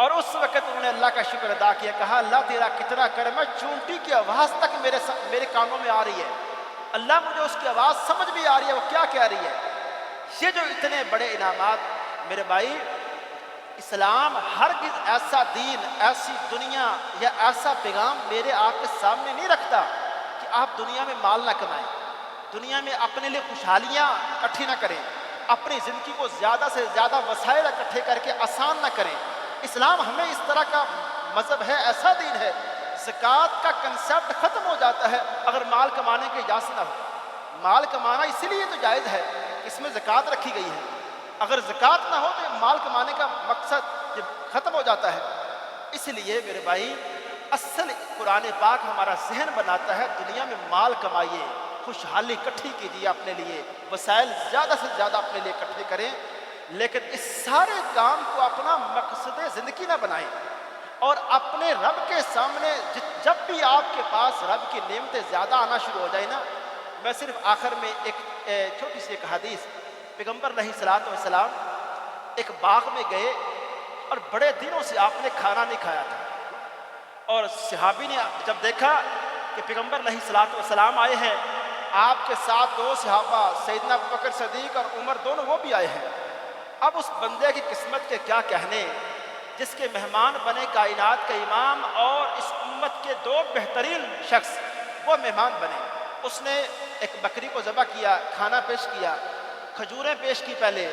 D: اور اس وقت انہوں نے اللہ کا شکر ادا کیا، کہا اللہ تیرا کتنا کرم ہے، چونٹی کی آواز تک میرے کانوں میں آ رہی ہے. اللہ مجھے اس کی آواز سمجھ بھی آ رہی ہے وہ کیا کہہ رہی ہے. یہ جو اتنے بڑے انعامات میرے بھائی، اسلام ہرگز ایسا دین، ایسی دنیا یا ایسا پیغام میرے آپ کے سامنے نہیں رکھتا کہ آپ دنیا میں مال نہ کمائیں، دنیا میں اپنے لیے خوشحالیاں اکٹھی نہ کریں، اپنی زندگی کو زیادہ سے زیادہ وسائل اکٹھے کر کے آسان نہ کریں. اسلام ہمیں اس طرح کا مذہب ہے، ایسا دین ہے. زکوٰۃ کا کنسیپٹ ختم ہو جاتا ہے اگر مال کمانے کی اجازت نہ ہو. مال کمانا اسی لیے تو جائز ہے، اس میں زکوٰۃ رکھی گئی ہے. اگر زکوٰۃ نہ ہو تو مال کمانے کا مقصد ختم ہو جاتا ہے. اس لیے میرے بھائی اصل قرآن پاک ہمارا ذہن بناتا ہے دنیا میں مال کمائیے، خوشحالی اکٹھی کیجیے اپنے لیے، وسائل زیادہ سے زیادہ اپنے لیے اکٹھے کریں، لیکن اس سارے کام کو اپنا مقصد زندگی نہ بنائیں. اور اپنے رب کے سامنے جب بھی آپ کے پاس رب کی نعمتیں زیادہ آنا شروع ہو جائیں نا، میں صرف آخر میں ایک چھوٹی سی ایک حدیث، پیغمبر علیہ الصلوۃ والسلام ایک باغ میں گئے اور بڑے دنوں سے آپ نے کھانا نہیں کھایا تھا، اور صحابی نے جب دیکھا کہ پیغمبر علیہ الصلوۃ والسلام آئے ہیں، آپ کے ساتھ دو صحابہ سیدنا ابوبکر صدیق اور عمر دونوں وہ بھی آئے ہیں. اب اس بندے کی قسمت کے کیا کہنے جس کے مہمان بنے کائنات کا امام اور اس امت کے دو بہترین شخص وہ مہمان بنے. اس نے ایک بکری کو ذبح کیا، کھانا پیش کیا، کھجوریں پیش کی. پہلے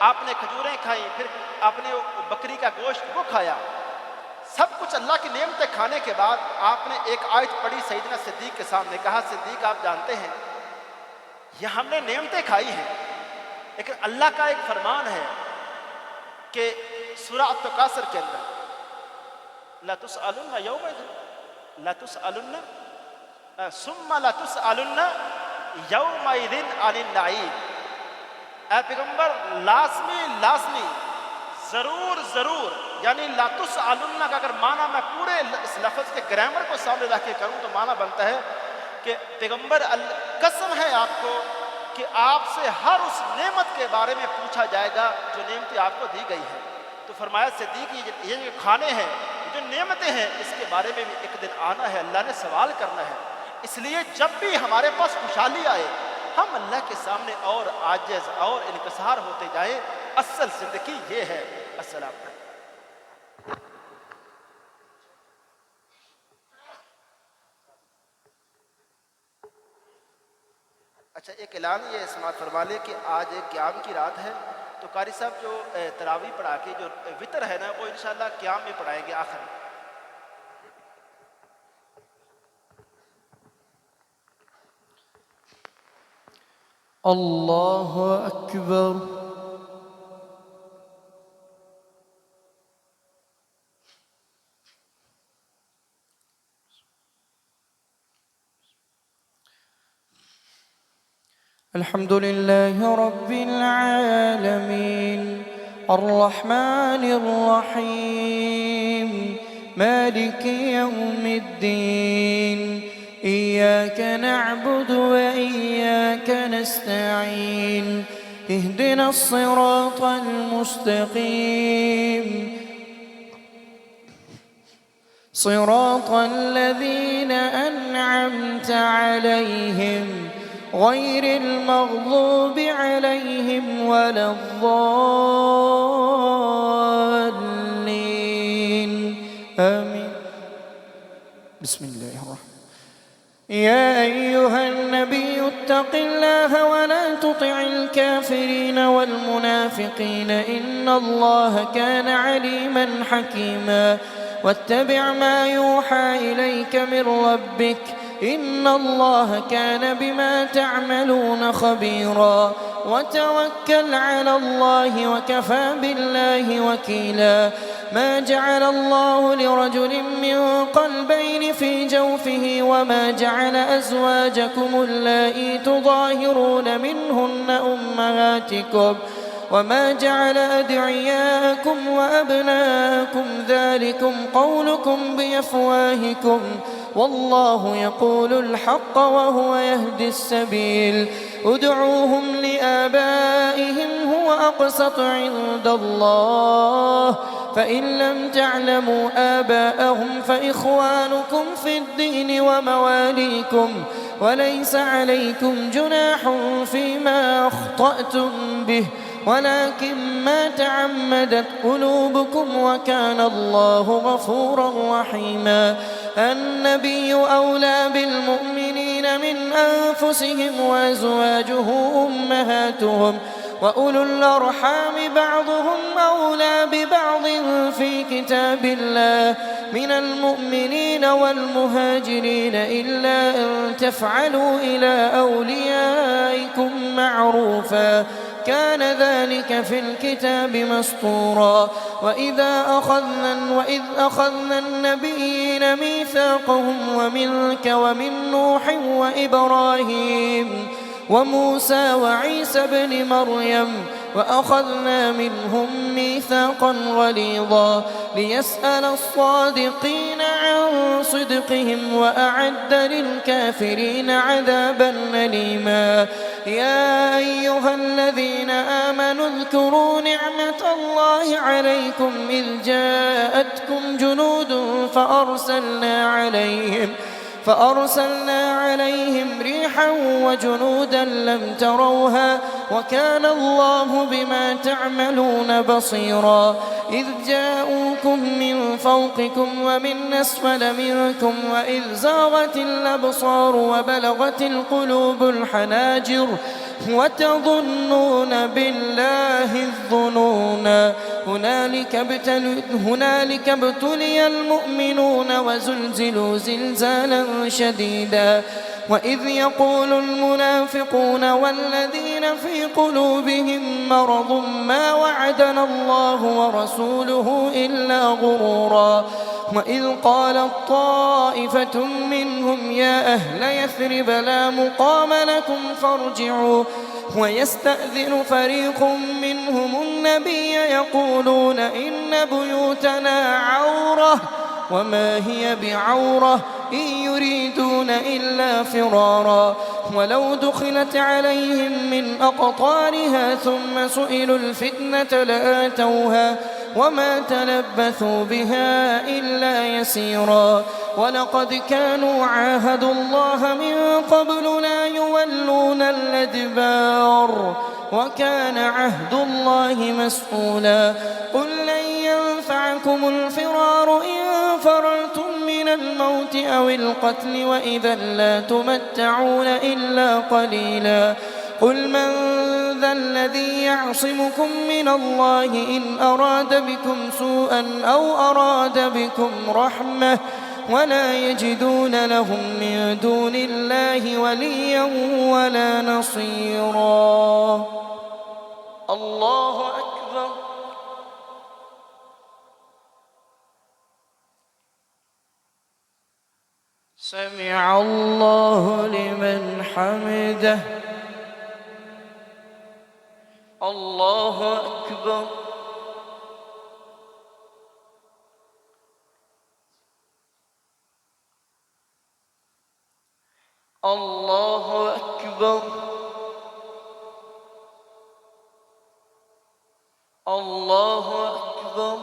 D: آپ نے کھجوریں کھائیں، پھر آپ نے بکری کا گوشت وہ کھایا. سب کچھ اللہ کی نعمتیں کھانے کے بعد آپ نے ایک آیت پڑھی سیدنا صدیق کے سامنے، کہا صدیق آپ جانتے ہیں یہ ہم نے نعمتیں کھائی ہیں لیکن اللہ کا ایک فرمان ہے کہ سورہ التکاثر کے اندر لَتُسْأَلُنَّ يَوْمَئِذٍ لَتُسْأَلُنَّ ثُمَّ لَتُسْأَلُنَّ يَوْمَئِذٍ عَنِ النَّعِيمِ. اے پیغمبر لازمی ضرور یعنی لَتُسْأَلُنَّ کا اگر معنی میں پورے اس لفظ کے گرامر کو سامنے رکھ کے کروں تو معنی بنتا ہے کہ پیغمبر قسم ہے آپ کو کہ آپ سے ہر اس نعمت کے بارے میں پوچھا جائے گا جو نعمتیں آپ کو دی گئی ہے. تو فرمایا صدیق یہ جو کھانے ہیں، جو نعمتیں ہیں، اس کے بارے میں بھی ایک دن آنا ہے، اللہ نے سوال کرنا ہے. اس لیے جب بھی ہمارے پاس خوشحالی آئے ہم اللہ کے سامنے اور عاجز اور انکسار ہوتے جائیں. اصل زندگی یہ ہے. السلام علیکم. اچھا ایک اعلان یہ سماعت فرما لے کہ آج قیام کی رات ہے، تو قاری صاحب جو تراویح پڑھا کے جو وطر ہے نا وہ انشاءاللہ قیام میں پڑھائیں گے آخر میں.
B: اللہ اکبر. الحمد لله رب العالمين الرحمن الرحيم مالك يوم الدين إياك نعبد وإياك نستعين اهدنا الصراط المستقيم صراط الذين أنعمت عليهم غير المغضوب عليهم ولا الضالين آمين. بسم الله الرحمن الرحيم. يا أيها النبي اتق الله ولا تطع الكافرين والمنافقين إن الله كان عليما حكيما واتبع ما يوحى إليك من ربك
C: إن الله كان بما تعملون خبيرا وتوكل على الله وكفى بالله وكيلا ما جعل الله لرجل من قلبين في جوفه وما جعل أزواجكم اللائي تظاهرون منهن أمهاتكم وما جعل أدعياءكم وأبناءكم ذلكم قولكم بأفواهكم والله يقول الحق وهو يهدي السبيل ادعوهم لآبائهم هو أقسط عند الله فإن لم تعلموا آباءهم فإخوانكم في الدين ومواليكم وليس عليكم جناح فيما أخطأتم به ولكن ما تعمدت قلوبكم وكان الله غفورا رحيما النبي أولى بالمؤمنين من أنفسهم وأزواجه أمهاتهم وأولو الأرحام بعضهم أولى ببعض في كتاب الله من المؤمنين والمهاجرين إلا أن تفعلوا إلى أوليائكم معروفا كان ذلك في الكتاب مسطورا وإذ أخذنا النبيين ميثاقهم ومنك ومن نوح وإبراهيم وموسى وعيسى بن مريم وأخذنا منهم ميثاقا غليظا ليسأل الصادقين عن صدقهم وأعد للكافرين عذابا أليما يا أيها الذين آمنوا اذكروا نعمة الله عليكم إذ جاءتكم جنود فأرسلنا عليهم ريحا وجنودا لم تروها وكان الله بما تعملون بصيرا إذ جاءوكم من فوقكم ومن أسفل منكم وإذ زاغت الأبصار وبلغت القلوب الحناجر وتظنون بالله الظنونا هنالك ابتلي المؤمنون وزلزلوا زلزالا شديدا وإذ يقول المنافقون والذين في قلوبهم مرض ما وعدنا الله ورسوله إلا غرورا وإذ قالت طائفة منهم يا أهل يثرب لا مقام لكم فارجعوا ويستأذن فريق منهم النبي يقولون إن بيوتنا عورة وما هي بعورة إن يريدون إلا فرارا ولو دخلت عليهم من أقطارها ثم سئلوا الفتنة لآتوها وما تلبثوا بها إلا يسيرا ولقد كانوا عاهدوا الله من قبل لا يولون الأدبار وكان عهد الله مسؤولا قل لن ينفعكم الفرار إن فررتم من الموت أو القتل وإذا لا تمتعون إلا قليلا قل من ذا الذي يعصمكم من الله إن أراد بكم سوءا أو أراد بكم رحمة ولا يجدون لهم من دون الله وليا ولا نصيرا الله أكبر سمع الله لمن حمده الله أكبر الله أكبر الله أكبر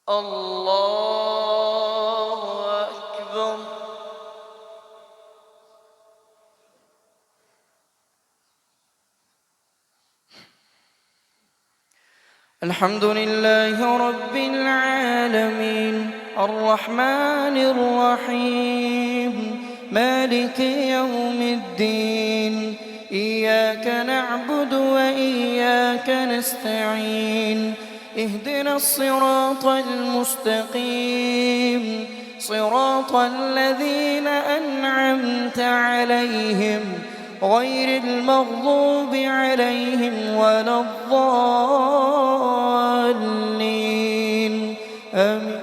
C: الله أكبر الحمد لله رب العالمين الرحمن الرحيم مالك يوم الدين إياك نعبد وإياك نستعين اهدنا الصراط المستقيم صراط الذين أنعمت عليهم غير المغضوب عليهم ولا الضالين آمين.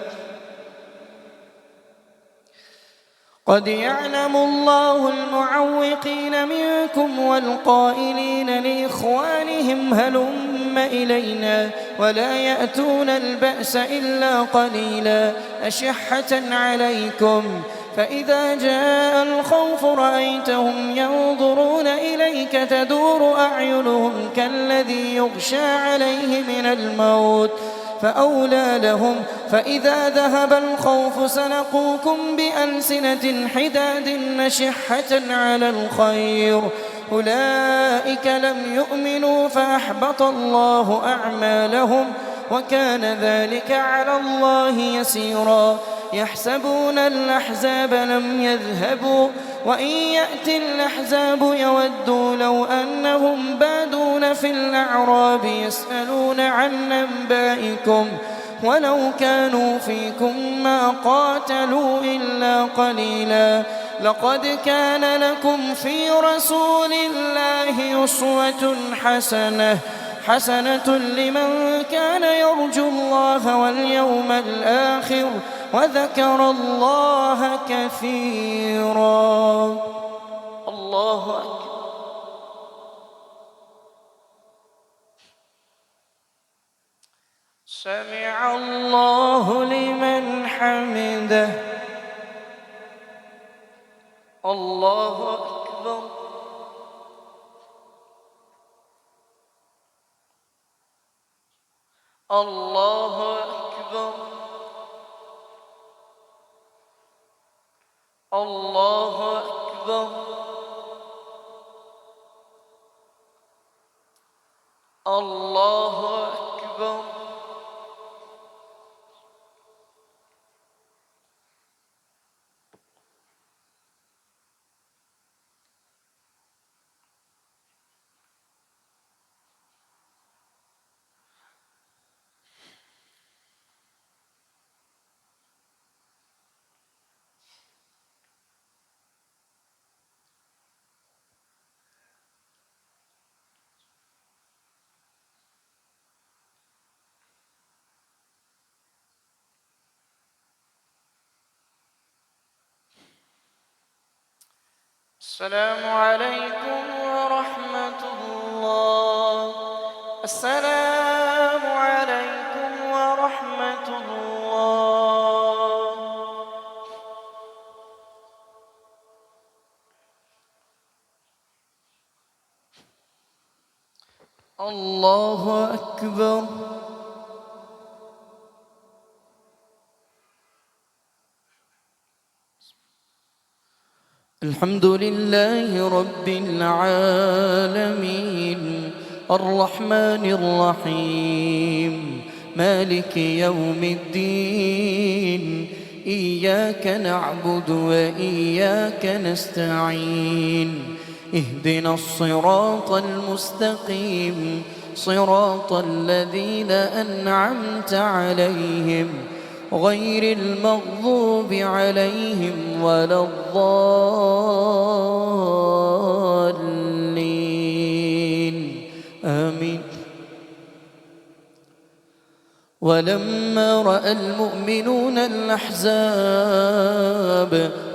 C: قد يعلم الله المعوقين منكم والقائلين لإخوانهم هلم إلينا ولا يأتون البأس إلا قليلا أشحة عليكم فإذا جاء الخوف رأيتهم ينظرون إليك تدور أعينهم كالذي يغشى عليه من الموت فأولى لهم فإذا ذهب الخوف سلقوكم بألسنة حداد نشحة على الخير أولئك لم يؤمنوا فأحبط الله أعمالهم وكان ذلك على الله يسيرا يحسبون الأحزاب لم يذهبوا وإن يأتي الأحزاب يودوا لو أنهم بادون في الأعراب يسألون عن أنبائكم ولو كانوا فيكم ما قاتلوا إلا قليلا لقد كان لكم في رسول الله أسوة حسنة لمن كان يرجو الله واليوم الآخر وذكر الله كثيرا. الله أكبر. سمع الله لمن حمده. الله أكبر. الله أكبر. الله أكبر. الله أكبر. السلام عليكم ورحمة الله. السلام عليكم ورحمة الله. الله أكبر. الحمد لله رب العالمين الرحمن الرحيم مالك يوم الدين إياك نعبد وإياك نستعين اهدنا الصراط المستقيم صراط الذين أنعمت عليهم غير المغضوب عليهم ولا الضالين آمين. ولما رأى المؤمنون الأحزاب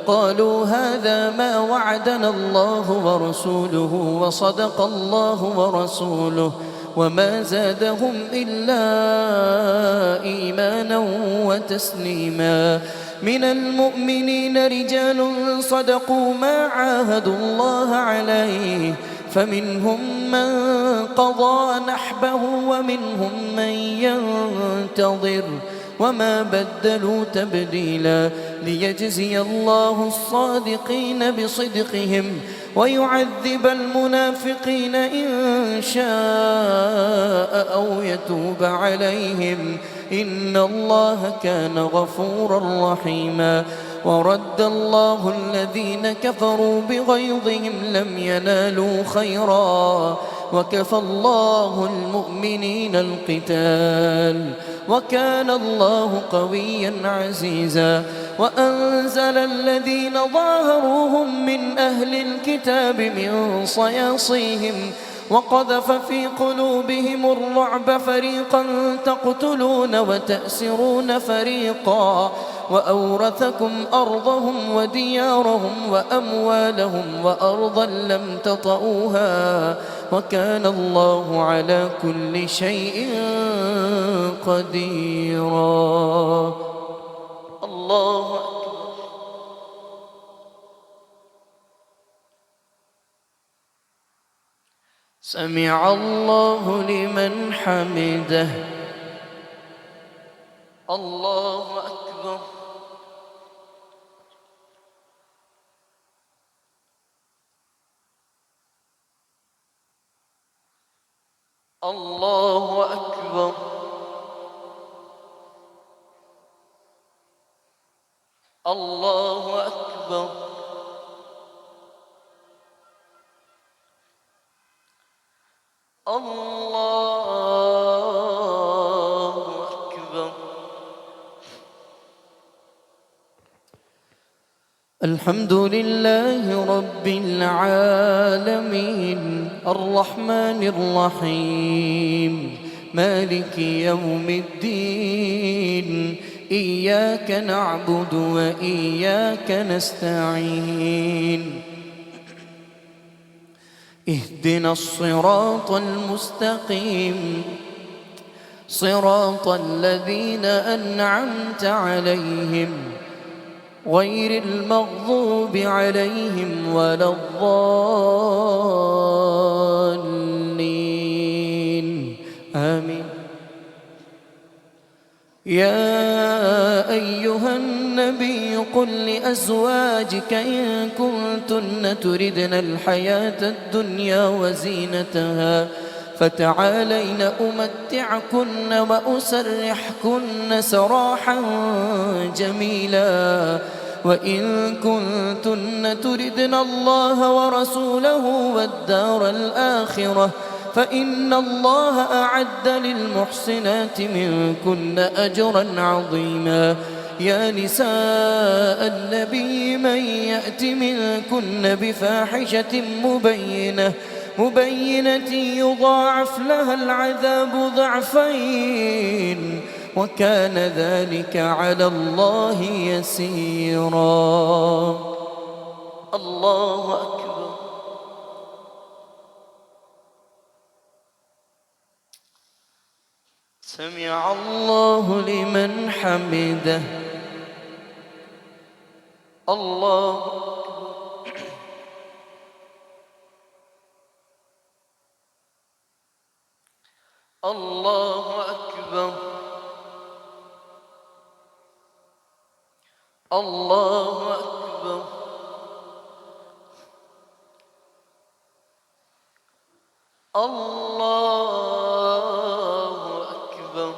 C: قالوا هذا ما وعدنا الله ورسوله وصدق الله ورسوله وما زادهم إلا إيمانا وتسليما. من المؤمنين رجال صدقوا ما عاهدوا الله عليه فمنهم من قضى نحبه ومنهم من ينتظر وما بدلوا تبديلا ليجزي الله الصادقين بصدقهم ويعذب المنافقين إن شاء أو يتوب عليهم إن الله كان غفورا رحيما. ورد الله الذين كفروا بغيظهم لم ينالوا خيرا وكفى الله المؤمنين القتال وكان الله قويا عزيزا وأنزل الذين ظاهروهم من أهل الكتاب من صياصيهم وقذف في قلوبهم الرعب فريقا تقتلون وتأسرون فريقا وأورثكم أرضهم وديارهم وأموالهم وأرضا لم تطئوها وكان الله على كل شيء قديرا. الله أكبر. سمع الله لمن حمده. الله أكبر. الله أكبر. الله أكبر. الله أكبر. الحمد لله رب العالمين الرحمن الرحيم مالك يوم الدين إياك نعبد وإياك نستعين اهدنا الصراط المستقيم صراط الذين أنعمت عليهم غير المغضوب عليهم ولا الضالين آمين. يا أيها النبي قل لأزواجك إن كنتن تردن الحياة الدنيا وزينتها فتعالين أمتعكن وأسرحكن سراحا جميلا وإن كنتن تردن الله ورسوله والدار الآخرة فإن الله أعد للمحسنات منكن أجرا عظيما. يا نساء النبي من يأت منكن بفاحشة مبينة يضاعف لها العذاب ضعفين وكان ذلك على الله يسيرا. الله أكبر. سمع الله لمن حمده. الله أكبر. الله أكبر. الله أكبر. الله أكبر.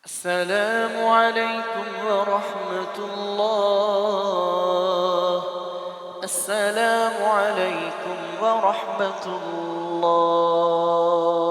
C: السلام عليكم ورحمة الله. السلام عليكم ورحمة الله.